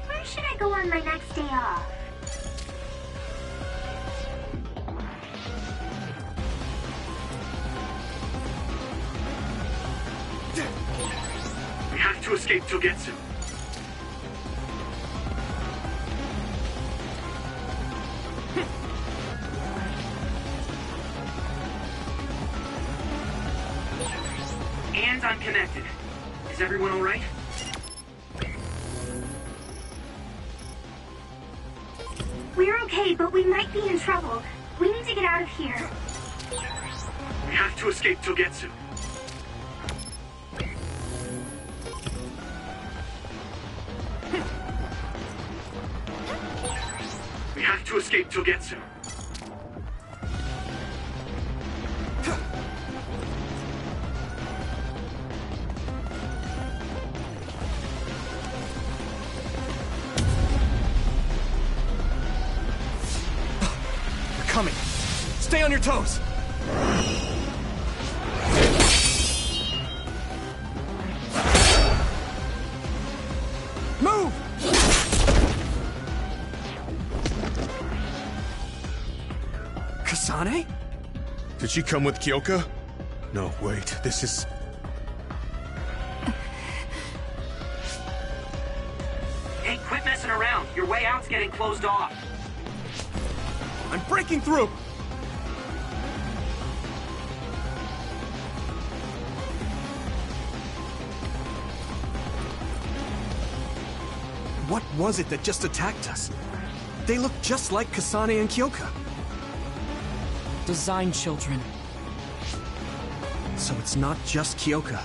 Where should I go on my next day off? We have to escape Togetsu. And I'm connected. Is everyone all right? We're okay, but we might be in trouble. We need to get out of here. We have to escape Togetsu. We have to escape Togetsu. Coming. Stay on your toes. Move! Kasane? Did she come with Kyoka? No, wait, this is... Hey, quit messing around. Your way out's getting closed off. I'm breaking through! What was it that just attacked us? They look just like Kasane and Kyoka. Design children. So it's not just Kyoka.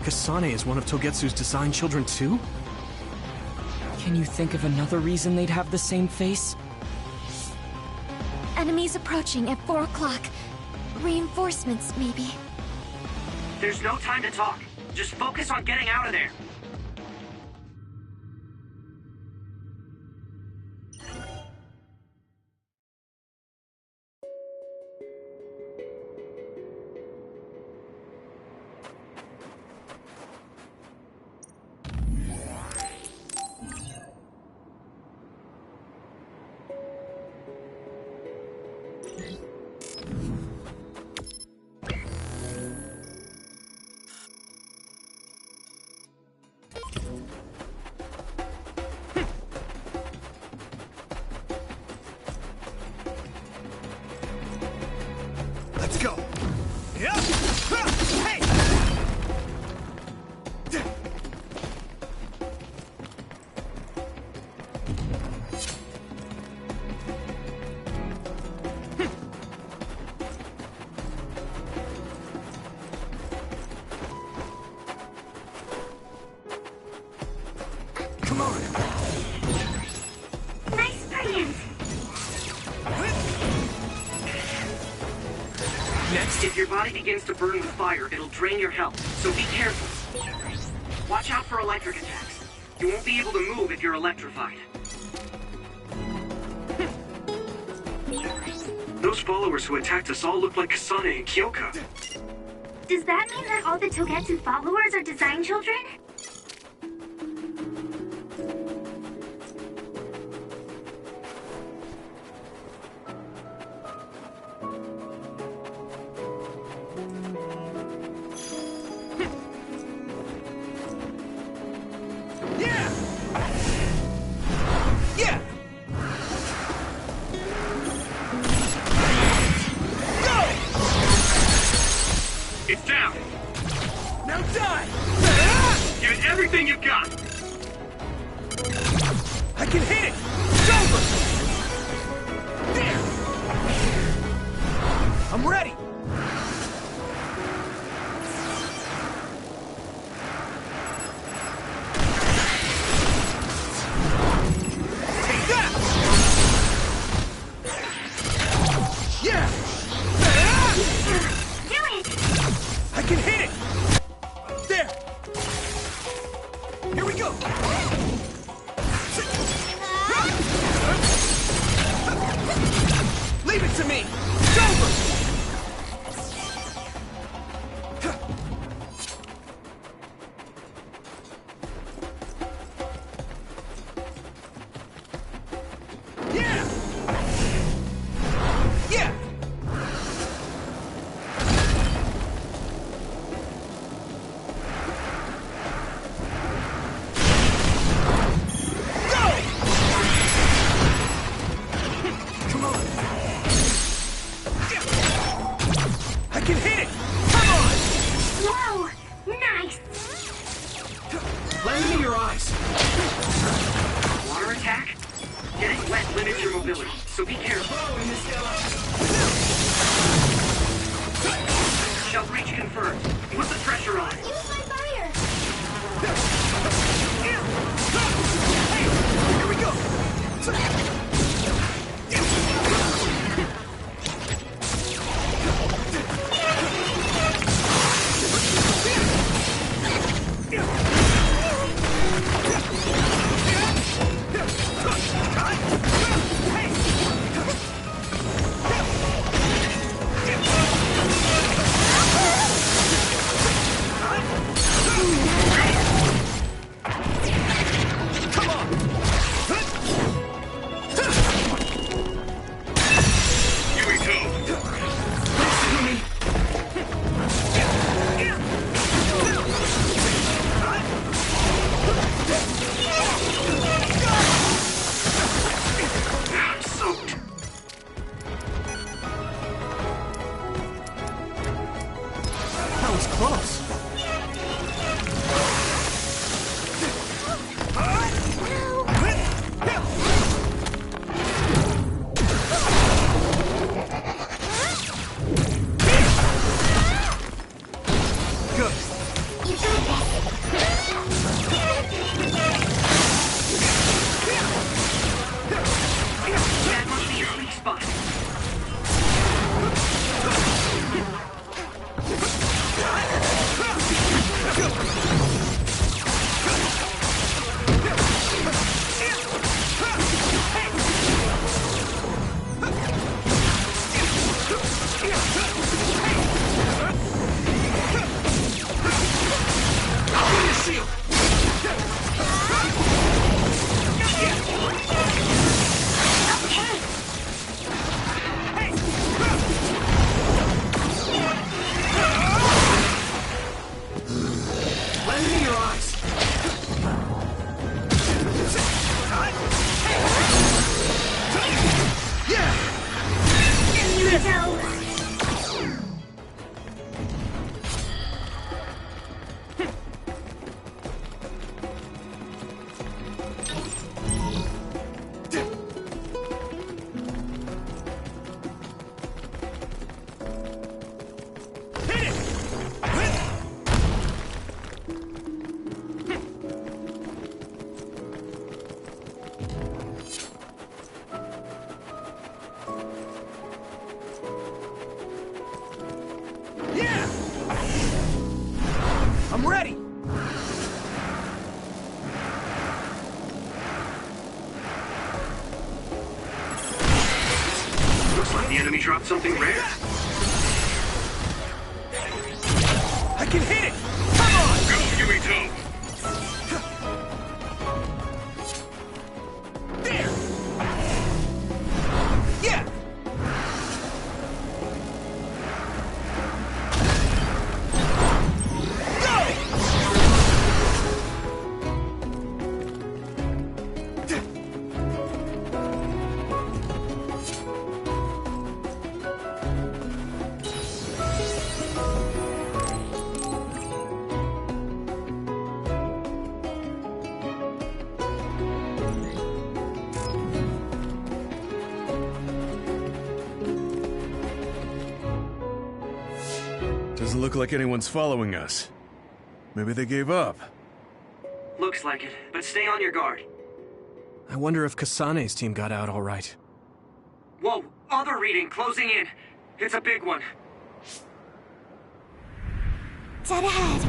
Kasane is one of Togetsu's design children too? Can you think of another reason they'd have the same face? Enemies approaching at 4 o'clock. Reinforcements, maybe. There's no time to talk. Just focus on getting out of there. Come on. Nice sprint! Next, if your body begins to burn with fire, it'll drain your health, so be careful. Watch out for electric attacks. You won't be able to move if you're electrified. Those followers who attacked us all look like Kasane and Kyoka. Does that mean that all the Togetsu followers are design children? It's down! Now die! Give it everything you've got! I can hit it! It's over! There! I'm ready! Take that! Yeah! Do it! I can hit it! There! Here we go! Leave it to me! It's over! Yeah! Yeah! Come on! I can hit it! Come on! Whoa! Nice! Lend me your eyes! Water attack? Getting wet limits your mobility, so be careful. Shell breach confirmed. Put the pressure on. Use my fire! Here we go! enemy dropped something rare. I can hit it! Come on! Go, Yuito! There! Yeah! Doesn't look like anyone's following us. Maybe they gave up. Looks like it, but stay on your guard. I wonder if Kasane's team got out all right. Whoa, other reading closing in. It's a big one. Dead ahead.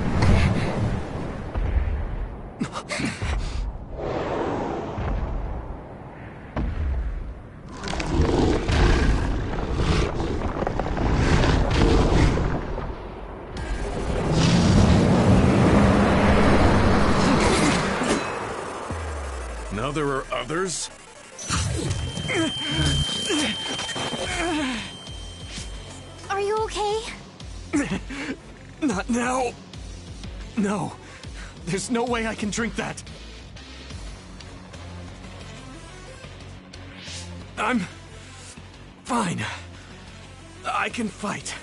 Now there are others? Are you okay? Not now. No. There's no way I can drink that. I'm fine. I can fight.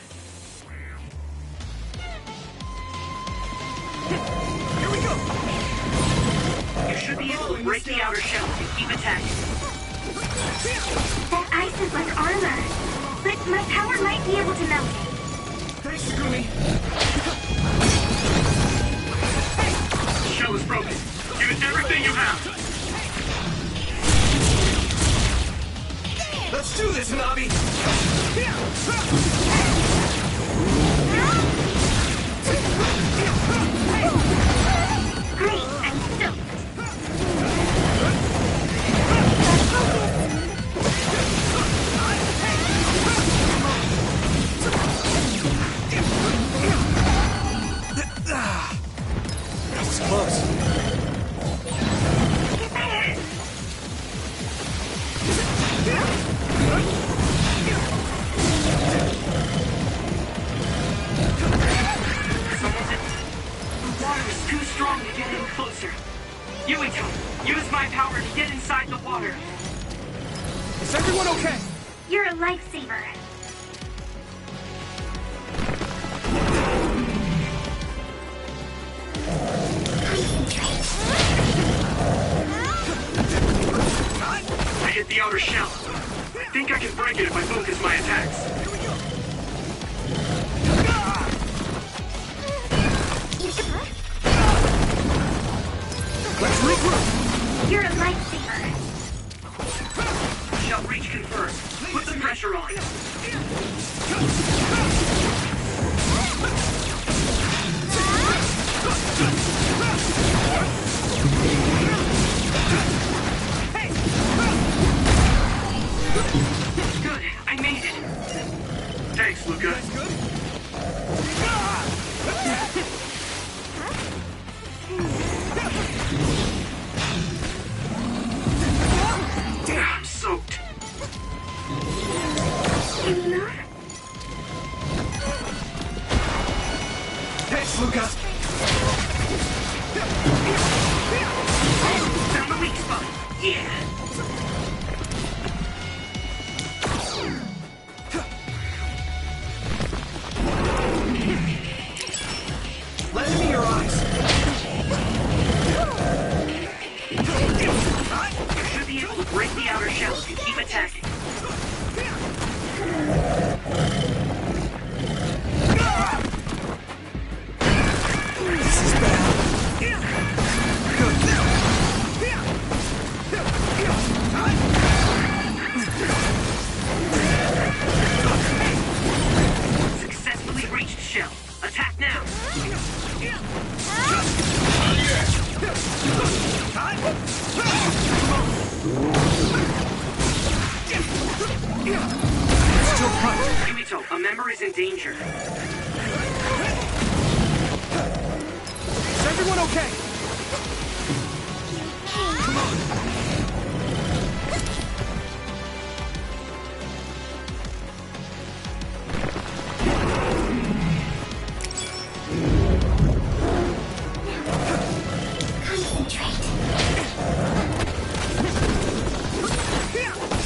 Here we go! You should be able to break the outer shell and keep attacking. That ice is like armor. But my power might be able to melt it. Thanks, Shigumi. The shell is broken. Give it everything you have. Let's do this, Nabi! Great, I'm stoked. That was close. The water is too strong to get any closer. Yuito, use my power to get inside the water. Is everyone okay? You're a lifesaver. I hit the outer shell. I think I can break it if I focus my attacks. Let's regroup! You're a lifesaver. Shell reach confirmed. Put the pressure on. Good, I made it. Thanks, Luca. Damn, I'm soaked. Thanks, Luca! Found the weak spot. Yeah. Let me your eyes! You should be able to break the outer shell and keep attacking. This is bad. Successfully reached shell. Attack now. still punch. Yumito, a member is in danger. Is everyone okay? Come on.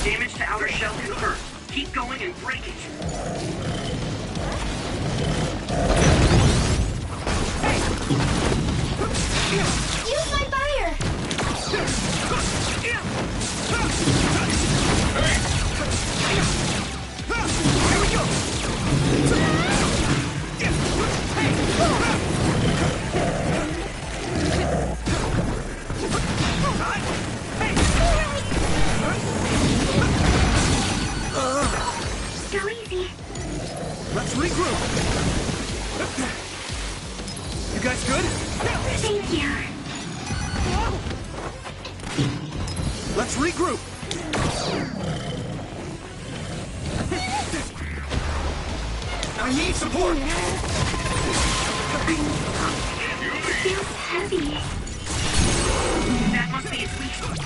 Damage to outer shell confirmed. Keep going and break it. Use my fire! Here we go! Go easy. Let's regroup! You guys good? Thank you. Let's regroup! I need support! It feels heavy. That must be its weak spot.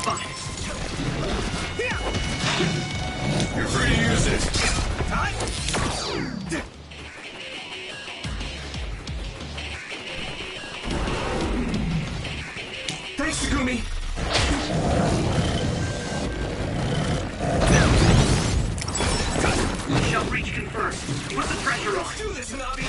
Fine. You're free to use it. Thanks, Takumi! Shell breach confirmed. Put the pressure on. Do this, Nabi!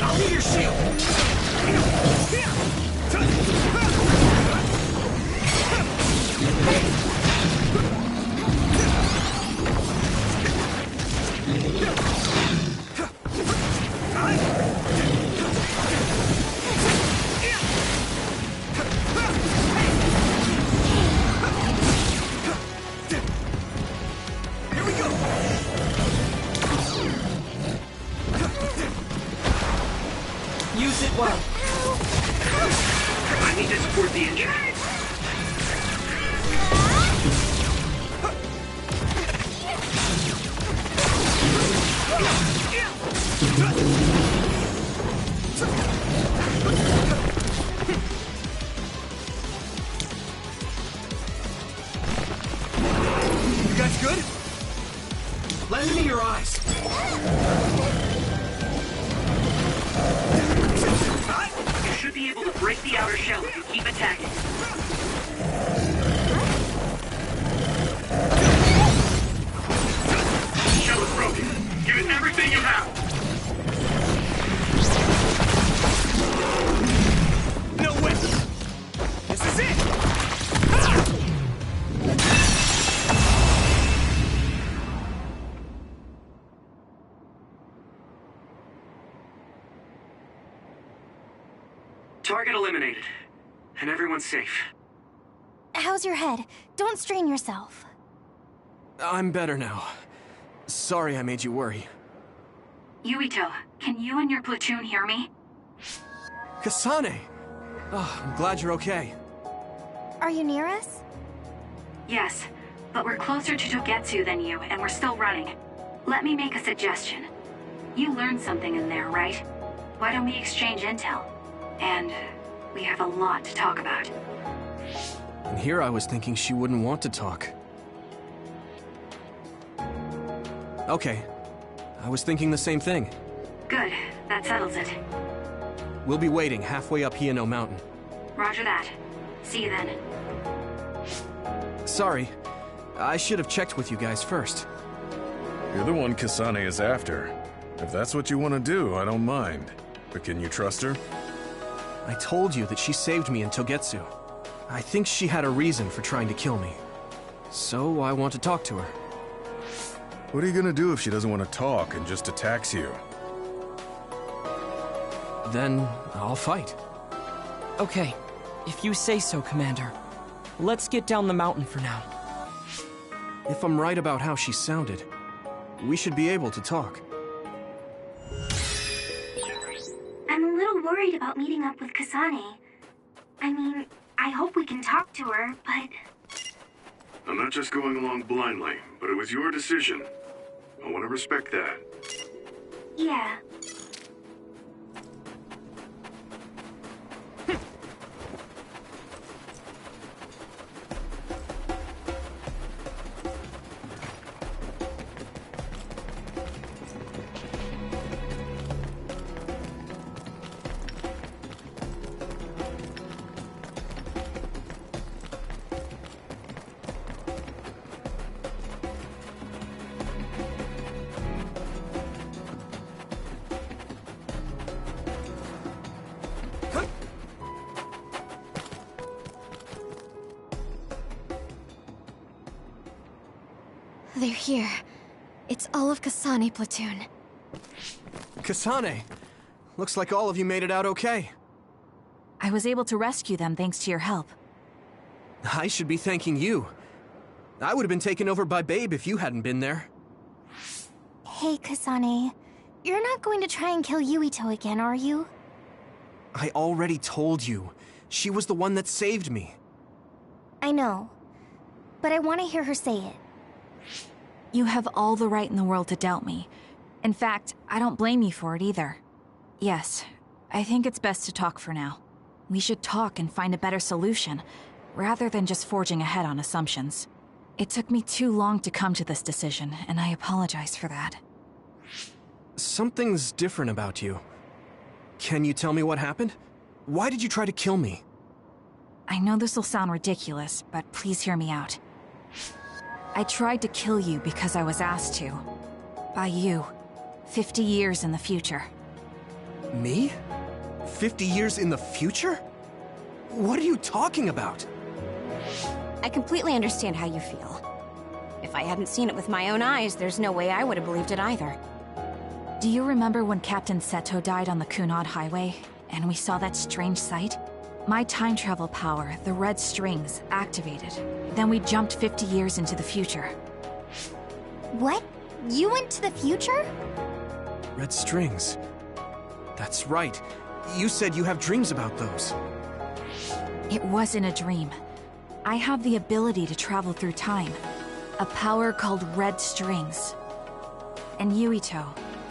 I'll need your shield! Here we go! Use it well. I need to support the injured. You guys good? Lend me your eyes. You should be able to break the outer shell if you keep attacking. Shell is broken. Give it everything you have. No way! This is it! Target eliminated. And everyone's safe. How's your head? Don't strain yourself. I'm better now. Sorry I made you worry. Yuito, can you and your platoon hear me? Kasane! Oh, I'm glad you're okay. Are you near us? Yes, but we're closer to Togetsu than you, and we're still running. Let me make a suggestion. You learned something in there, right? Why don't we exchange intel? And we have a lot to talk about. And here I was thinking she wouldn't want to talk. Okay. I was thinking the same thing. Good, that settles it. We'll be waiting halfway up Hiano Mountain. Roger that. See you then. Sorry. I should have checked with you guys first. You're the one Kasane is after. If that's what you want to do, I don't mind. But can you trust her? I told you that she saved me in Togetsu. I think she had a reason for trying to kill me. So I want to talk to her. What are you gonna do if she doesn't want to talk and just attacks you? Then I'll fight. Okay, if you say so, Commander. Let's get down the mountain for now. If I'm right about how she sounded, we should be able to talk. I'm a little worried about meeting up with Kasane. I mean, I hope we can talk to her, but... I'm not just going along blindly, but it was your decision. I want to respect that. Yeah. They're here. It's all of Kasane platoon. Kasane! Looks like all of you made it out okay. I was able to rescue them thanks to your help. I should be thanking you. I would have been taken over by Babe if you hadn't been there. Hey, Kasane. You're not going to try and kill Yuito again, are you? I already told you. She was the one that saved me. I know. But I want to hear her say it. You have all the right in the world to doubt me. In fact, I don't blame you for it either. Yes, I think it's best to talk for now. We should talk and find a better solution, rather than just forging ahead on assumptions. It took me too long to come to this decision, and I apologize for that. Something's different about you. Can you tell me what happened? Why did you try to kill me? I know this will sound ridiculous, but please hear me out. I tried to kill you because I was asked to. By you. 50 years in the future. Me? 50 years in the future? What are you talking about? I completely understand how you feel. If I hadn't seen it with my own eyes, there's no way I would have believed it either. Do you remember when Captain Seto died on the Kunad Highway, and we saw that strange sight? My time travel power, the red strings, activated. Then we jumped 50 years into the future. What? You went to the future? Red strings. That's right. You said you have dreams about those. It wasn't a dream. I have the ability to travel through time. A power called red strings. And Yuito,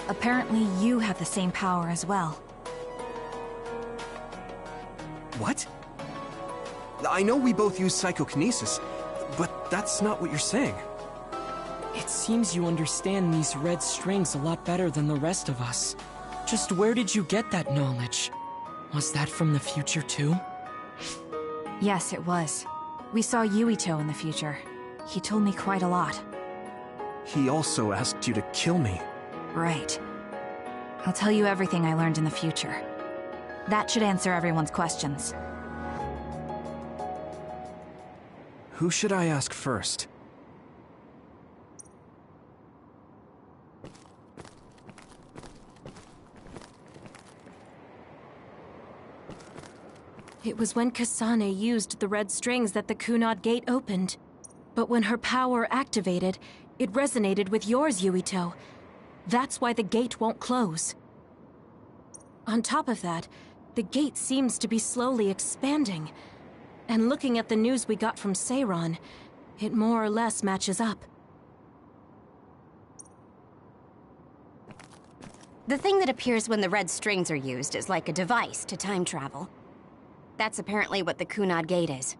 apparently you have the same power as well. What? I know we both use psychokinesis, but that's not what you're saying. It seems you understand these red strings a lot better than the rest of us. Just where did you get that knowledge? Was that from the future too? Yes, it was. We saw Yuito in the future. He told me quite a lot. He also asked you to kill me. Right. I'll tell you everything I learned in the future. That should answer everyone's questions. Who should I ask first? It was when Kasane used the red strings that the Kunad Gate opened. But when her power activated, it resonated with yours, Yuito. That's why the gate won't close. On top of that, the gate seems to be slowly expanding. And looking at the news we got from Seiron, it more or less matches up. The thing that appears when the red strings are used is like a device to time travel. That's apparently what the Kunad Gate is.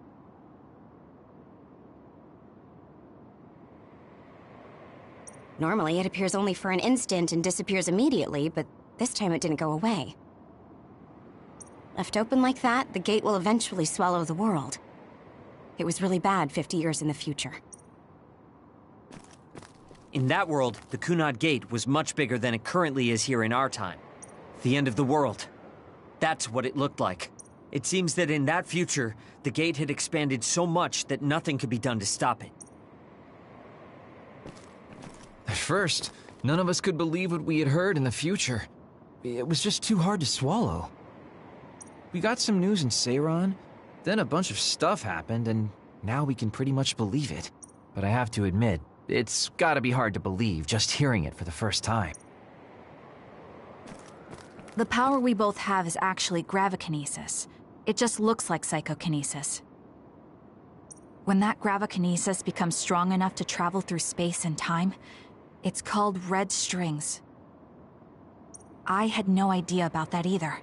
Normally, it appears only for an instant and disappears immediately, but this time it didn't go away. Left open like that, the gate will eventually swallow the world. It was really bad 50 years in the future. In that world, the Kunad Gate was much bigger than it currently is here in our time. The end of the world. That's what it looked like. It seems that in that future, the gate had expanded so much that nothing could be done to stop it. At first, none of us could believe what we had heard in the future. It was just too hard to swallow. We got some news in Seiron, then a bunch of stuff happened, and now we can pretty much believe it. but I have to admit, it's gotta be hard to believe just hearing it for the first time. The power we both have is actually gravikinesis. It just looks like psychokinesis. When that gravikinesis becomes strong enough to travel through space and time, it's called red strings. I had no idea about that either.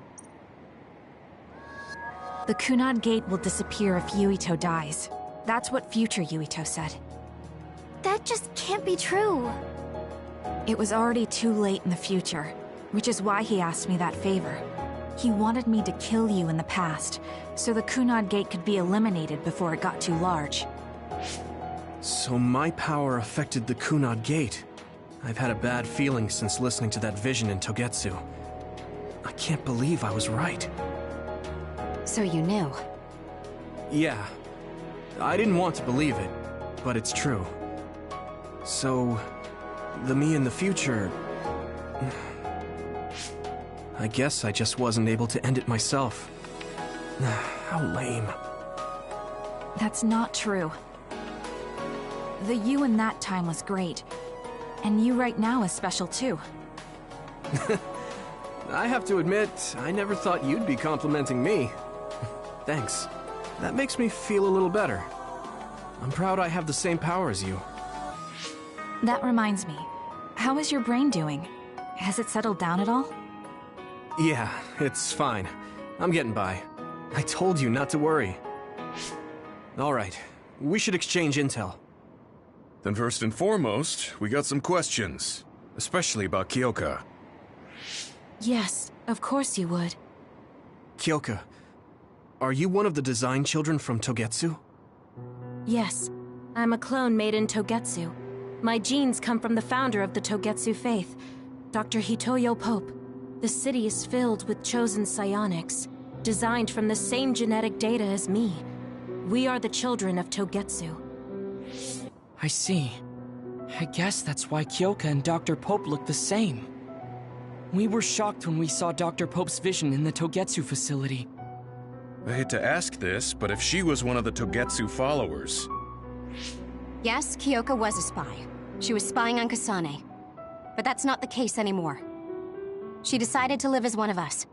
The Kunad Gate will disappear if Yuito dies. That's what future Yuito said. That just can't be true. It was already too late in the future, which is why he asked me that favor. He wanted me to kill you in the past, so the Kunad Gate could be eliminated before it got too large. So my power affected the Kunad Gate. I've had a bad feeling since listening to that vision in Togetsu. I can't believe I was right. So you knew? Yeah. I didn't want to believe it, but it's true. So, the me in the future... I guess I just wasn't able to end it myself. How lame. That's not true. The you in that time was great, and you right now is special too. I have to admit, I never thought you'd be complimenting me. Thanks. That makes me feel a little better. I'm proud I have the same power as you. That reminds me, how is your brain doing? Has it settled down at all? Yeah, it's fine. I'm getting by. I told you not to worry. Alright, we should exchange intel. Then first and foremost, we got some questions. Especially about Kyoka. Yes, of course you would. Kyoka, are you one of the design children from Togetsu? Yes, I'm a clone made in Togetsu. My genes come from the founder of the Togetsu faith, Dr. Hitoyo Pope. The city is filled with chosen psionics, designed from the same genetic data as me. We are the children of Togetsu. I see. I guess that's why Kyoka and Dr. Pope look the same. We were shocked when we saw Dr. Pope's vision in the Togetsu facility. I hate to ask this, but if she was one of the Togetsu followers... Yes, Kyoka was a spy. She was spying on Kasane. But that's not the case anymore. She decided to live as one of us.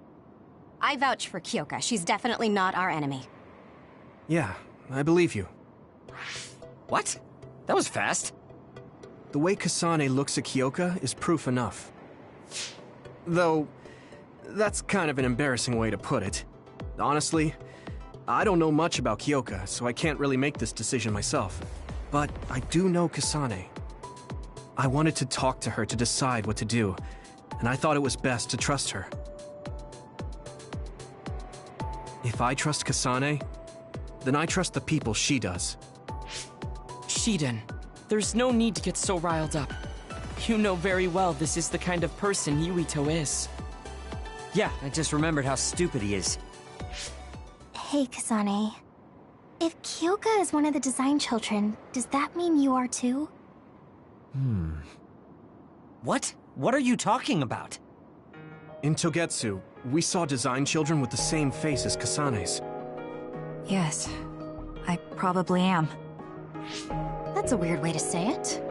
I vouch for Kyoka. She's definitely not our enemy. Yeah, I believe you. What? That was fast. The way Kasane looks at Kyoka is proof enough. Though, that's kind of an embarrassing way to put it. Honestly, I don't know much about Kyoka, so I can't really make this decision myself. But I do know Kasane. I wanted to talk to her to decide what to do, and I thought it was best to trust her. If I trust Kasane, then I trust the people she does. Shiden, there's no need to get so riled up. You know very well this is the kind of person Yuito is. Yeah, I just remembered how stupid he is. Hey, Kasane. If Kyoka is one of the design children, does that mean you are too? What? What are you talking about? In Togetsu, we saw design children with the same face as Kasane's. Yes, I probably am. That's a weird way to say it.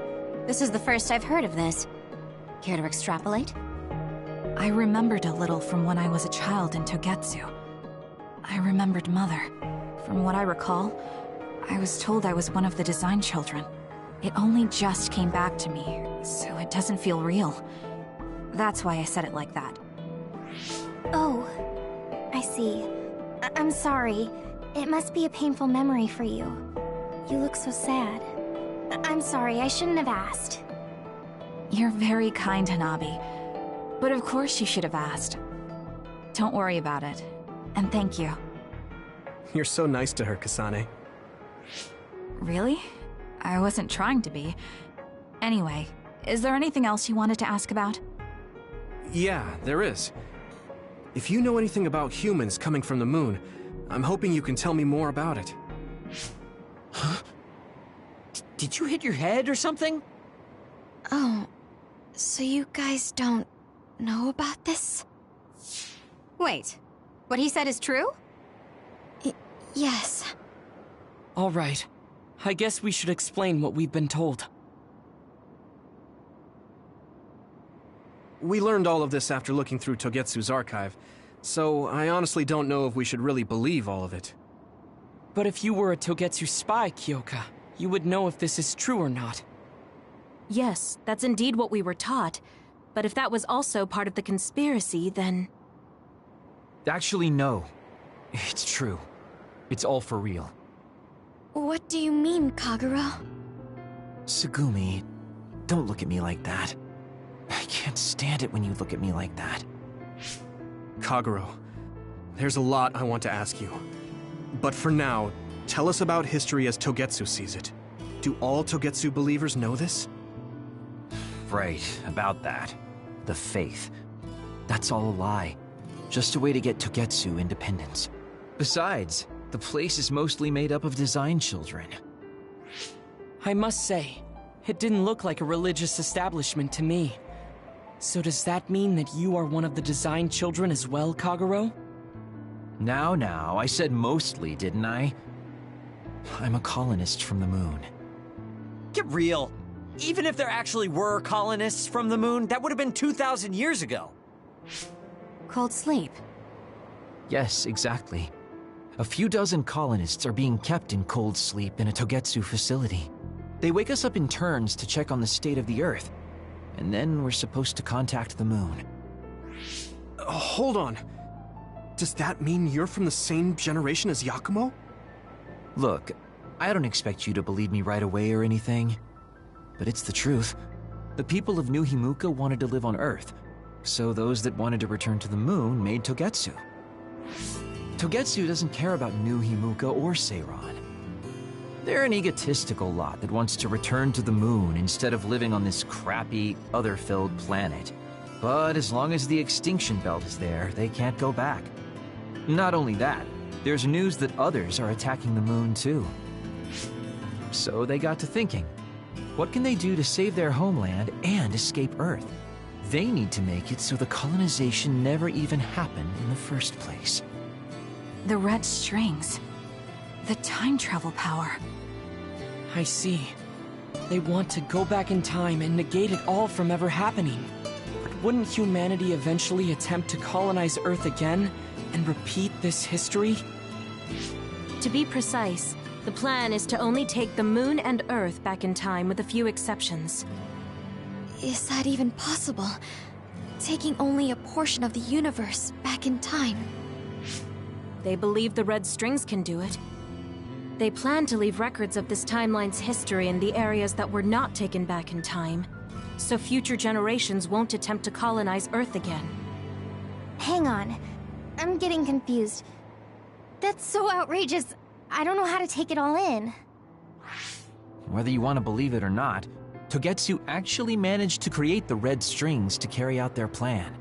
This is the first I've heard of this. Care to extrapolate? I remembered a little from when I was a child in Togetsu. I remembered Mother. From what I recall, I was told I was one of the design children. It only just came back to me, so it doesn't feel real. That's why I said it like that. Oh, I see. I'm sorry. It must be a painful memory for you. You look so sad. I'm sorry, I shouldn't have asked. You're very kind, Hanabi. But of course you should have asked. Don't worry about it. And thank you. You're so nice to her, Kasane. Really? I wasn't trying to be. Anyway, is there anything else you wanted to ask about? Yeah, there is. If you know anything about humans coming from the moon, I'm hoping you can tell me more about it. Huh? Did you hit your head or something? Oh, so you guys don't know about this? Wait, what he said is true? Yes. All right. I guess we should explain what we've been told. We learned all of this after looking through Togetsu's archive, so I honestly don't know if we should really believe all of it. But if you were a Togetsu spy, Kyoka, you would know if this is true or not. Yes, that's indeed what we were taught. But if that was also part of the conspiracy, then... Actually, no. It's true. It's all for real. What do you mean, Kagero? Tsugumi, don't look at me like that. I can't stand it when you look at me like that. Kagero, there's a lot I want to ask you. But for now, tell us about history as Togetsu sees it. Do all Togetsu believers know this? Right, about that. The faith. That's all a lie. Just a way to get Togetsu independence. Besides, the place is mostly made up of design children. I must say, it didn't look like a religious establishment to me. So does that mean that you are one of the design children as well, Kagero? Now, I said mostly, didn't I? I'm a colonist from the moon. Get real. Even if there actually were colonists from the moon, that would have been 2,000 years ago. Cold sleep. Yes, exactly. A few dozen colonists are being kept in cold sleep in a Togetsu facility. They wake us up in turns to check on the state of the Earth, and then we're supposed to contact the moon. Hold on. Does that mean you're from the same generation as Yakumo? Look, I don't expect you to believe me right away or anything, but it's the truth. The people of New Himuka wanted to live on Earth, so those that wanted to return to the moon made Togetsu. Togetsu doesn't care about New Himuka or Seiran. They're an egotistical lot that wants to return to the moon instead of living on this crappy, other-filled planet. But as long as the extinction belt is there, they can't go back. Not only that, there's news that others are attacking the moon too. So they got to thinking, what can they do to save their homeland and escape Earth? They need to make it so the colonization never even happened in the first place. The red strings. The time travel power. I see. They want to go back in time and negate it all from ever happening. But wouldn't humanity eventually attempt to colonize Earth again and repeat this history? To be precise, the plan is to only take the moon and Earth back in time with a few exceptions. Is that even possible? Taking only a portion of the universe back in time? They believe the red strings can do it. They plan to leave records of this timeline's history in the areas that were not taken back in time, so future generations won't attempt to colonize Earth again. Hang on. I'm getting confused. That's so outrageous. I don't know how to take it all in. Whether you want to believe it or not, Togetsu actually managed to create the red strings to carry out their plan.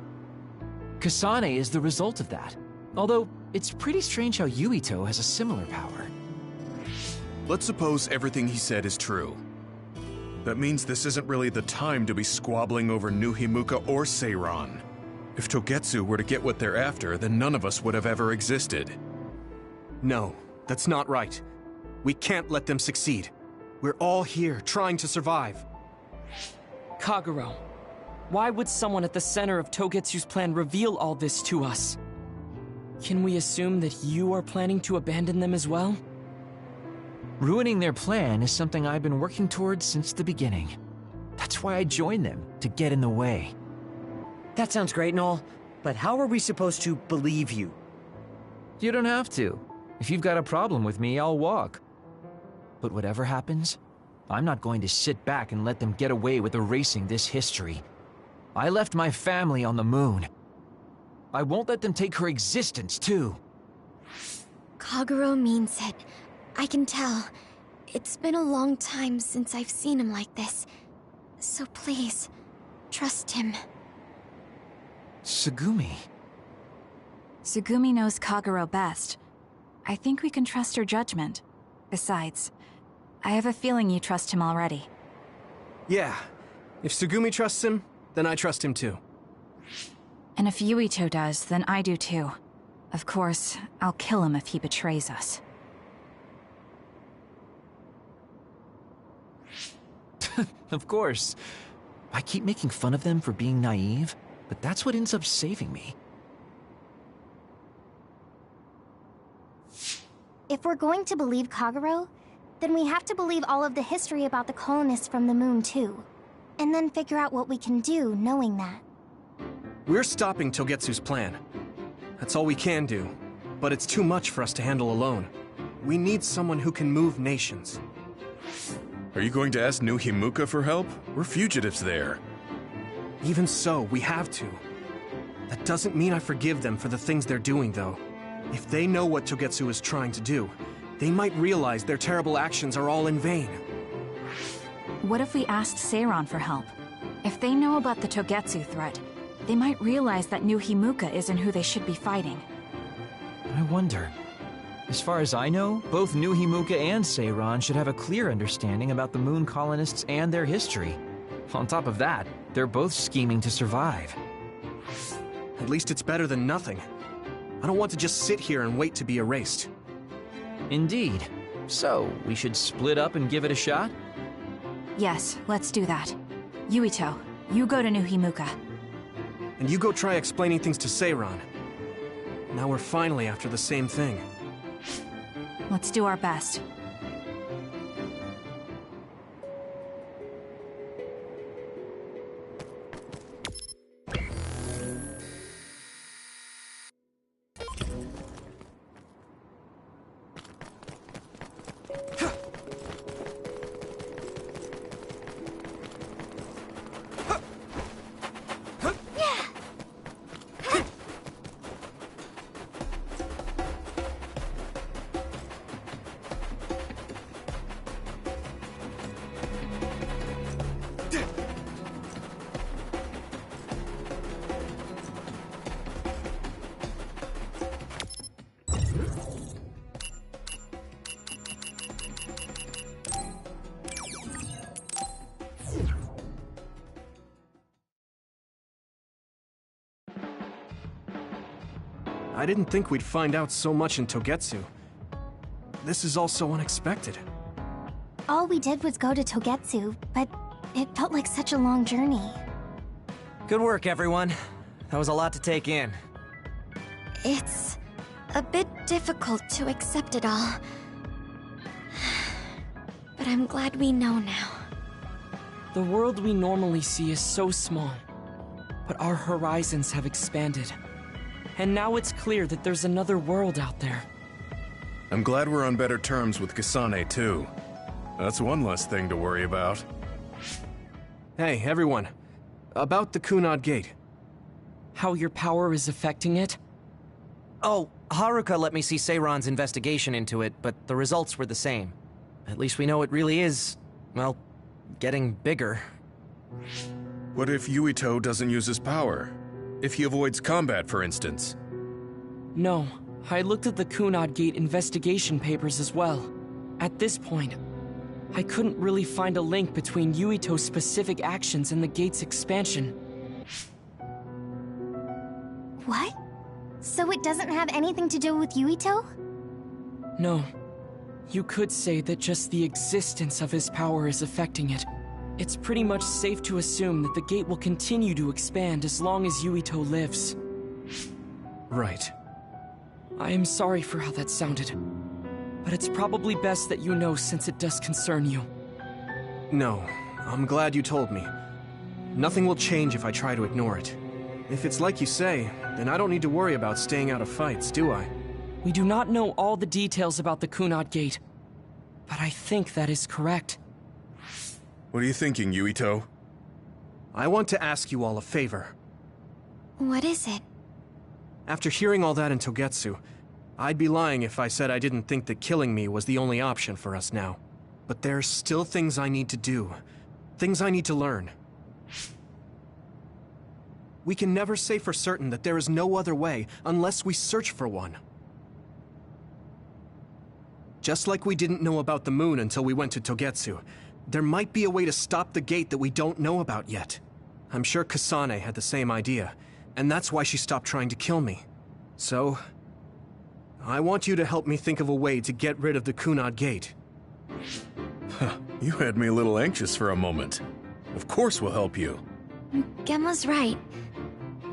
Kasane is the result of that, although it's pretty strange how Yuito has a similar power. Let's suppose everything he said is true. That means this isn't really the time to be squabbling over New Himuka or Seiran. If Togetsu were to get what they're after, then none of us would have ever existed. No, that's not right. We can't let them succeed. We're all here, trying to survive. Kagero, why would someone at the center of Togetsu's plan reveal all this to us? Can we assume that you are planning to abandon them as well? Ruining their plan is something I've been working towards since the beginning. That's why I joined them, to get in the way. That sounds great and all, but how are we supposed to believe you? You don't have to. If you've got a problem with me, I'll walk. But whatever happens, I'm not going to sit back and let them get away with erasing this history. I left my family on the moon. I won't let them take her existence, too. Kagero means it. I can tell. It's been a long time since I've seen him like this. So please, trust him. Tsugumi. Tsugumi knows Kagero best. I think we can trust her judgment. Besides, I have a feeling you trust him already. Yeah. If Tsugumi trusts him, then I trust him too. And if Yuito does, then I do too. Of course, I'll kill him if he betrays us. Of course. I keep making fun of them for being naive, but that's what ends up saving me. If we're going to believe Kagero, then we have to believe all of the history about the colonists from the moon too. And then figure out what we can do knowing that. We're stopping Togetsu's plan. That's all we can do. But it's too much for us to handle alone. We need someone who can move nations. Are you going to ask New Himuka for help? We're fugitives there. Even so, we have to. That doesn't mean I forgive them for the things they're doing, though. If they know what Togetsu is trying to do, they might realize their terrible actions are all in vain. What if we asked Seiran for help? If they know about the Togetsu threat, they might realize that New Himuka isn't who they should be fighting. I wonder. As far as I know, both New Himuka and Seiran should have a clear understanding about the moon colonists and their history. On top of that, they're both scheming to survive. At least it's better than nothing. I don't want to just sit here and wait to be erased. Indeed. So, we should split up and give it a shot? Yes, let's do that. Yuito, you go to New Himuka. And you go try explaining things to Seiran. Now we're finally after the same thing. Let's do our best. I didn't think we'd find out so much in Togetsu. This is all so unexpected. All we did was go to Togetsu, but it felt like such a long journey. Good work, everyone. That was a lot to take in. It's a bit difficult to accept it all. But I'm glad we know now. The world we normally see is so small, but our horizons have expanded. And now it's clear that there's another world out there. I'm glad we're on better terms with Kasane, too. That's one less thing to worry about. Hey, everyone. About the Kunad Gate. How your power is affecting it? Oh, Haruka let me see Seiran's investigation into it, but the results were the same. At least we know it really is, well, getting bigger. What if Yuito doesn't use his power? If he avoids combat, for instance? No, I looked at the Kunad Gate investigation papers as well. At this point, I couldn't really find a link between Yuito's specific actions and the gate's expansion. What? So it doesn't have anything to do with Yuito? No. You could say that just the existence of his power is affecting it. It's pretty much safe to assume that the gate will continue to expand as long as Yuito lives. Right. I am sorry for how that sounded, but it's probably best that you know since it does concern you. No, I'm glad you told me. Nothing will change if I try to ignore it. If it's like you say, then I don't need to worry about staying out of fights, do I? We do not know all the details about the Kunad Gate, but I think that is correct. What are you thinking, Yuito? I want to ask you all a favor. What is it? After hearing all that in Togetsu, I'd be lying if I said I didn't think that killing me was the only option for us now. But there's still things I need to do. Things I need to learn. We can never say for certain that there is no other way unless we search for one. Just like we didn't know about the moon until we went to Togetsu, there might be a way to stop the gate that we don't know about yet. I'm sure Kasane had the same idea, and that's why she stopped trying to kill me. So, I want you to help me think of a way to get rid of the Kunad Gate. You had me a little anxious for a moment. Of course we'll help you. Gemma's right.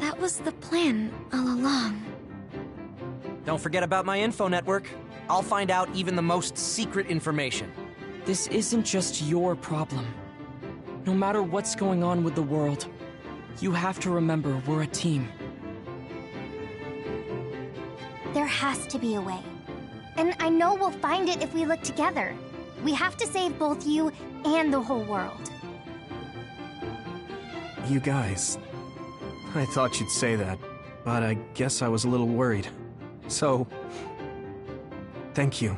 That was the plan all along. Don't forget about my info network. I'll find out even the most secret information. This isn't just your problem. No matter what's going on with the world, you have to remember we're a team. There has to be a way. And I know we'll find it if we look together. We have to save both you and the whole world. You guys... I thought you'd say that, but I guess I was a little worried. So... thank you.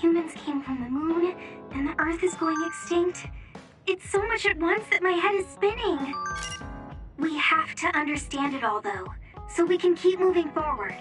Humans came from the moon, and the Earth is going extinct. It's so much at once that my head is spinning. We have to understand it all, though, so we can keep moving forward.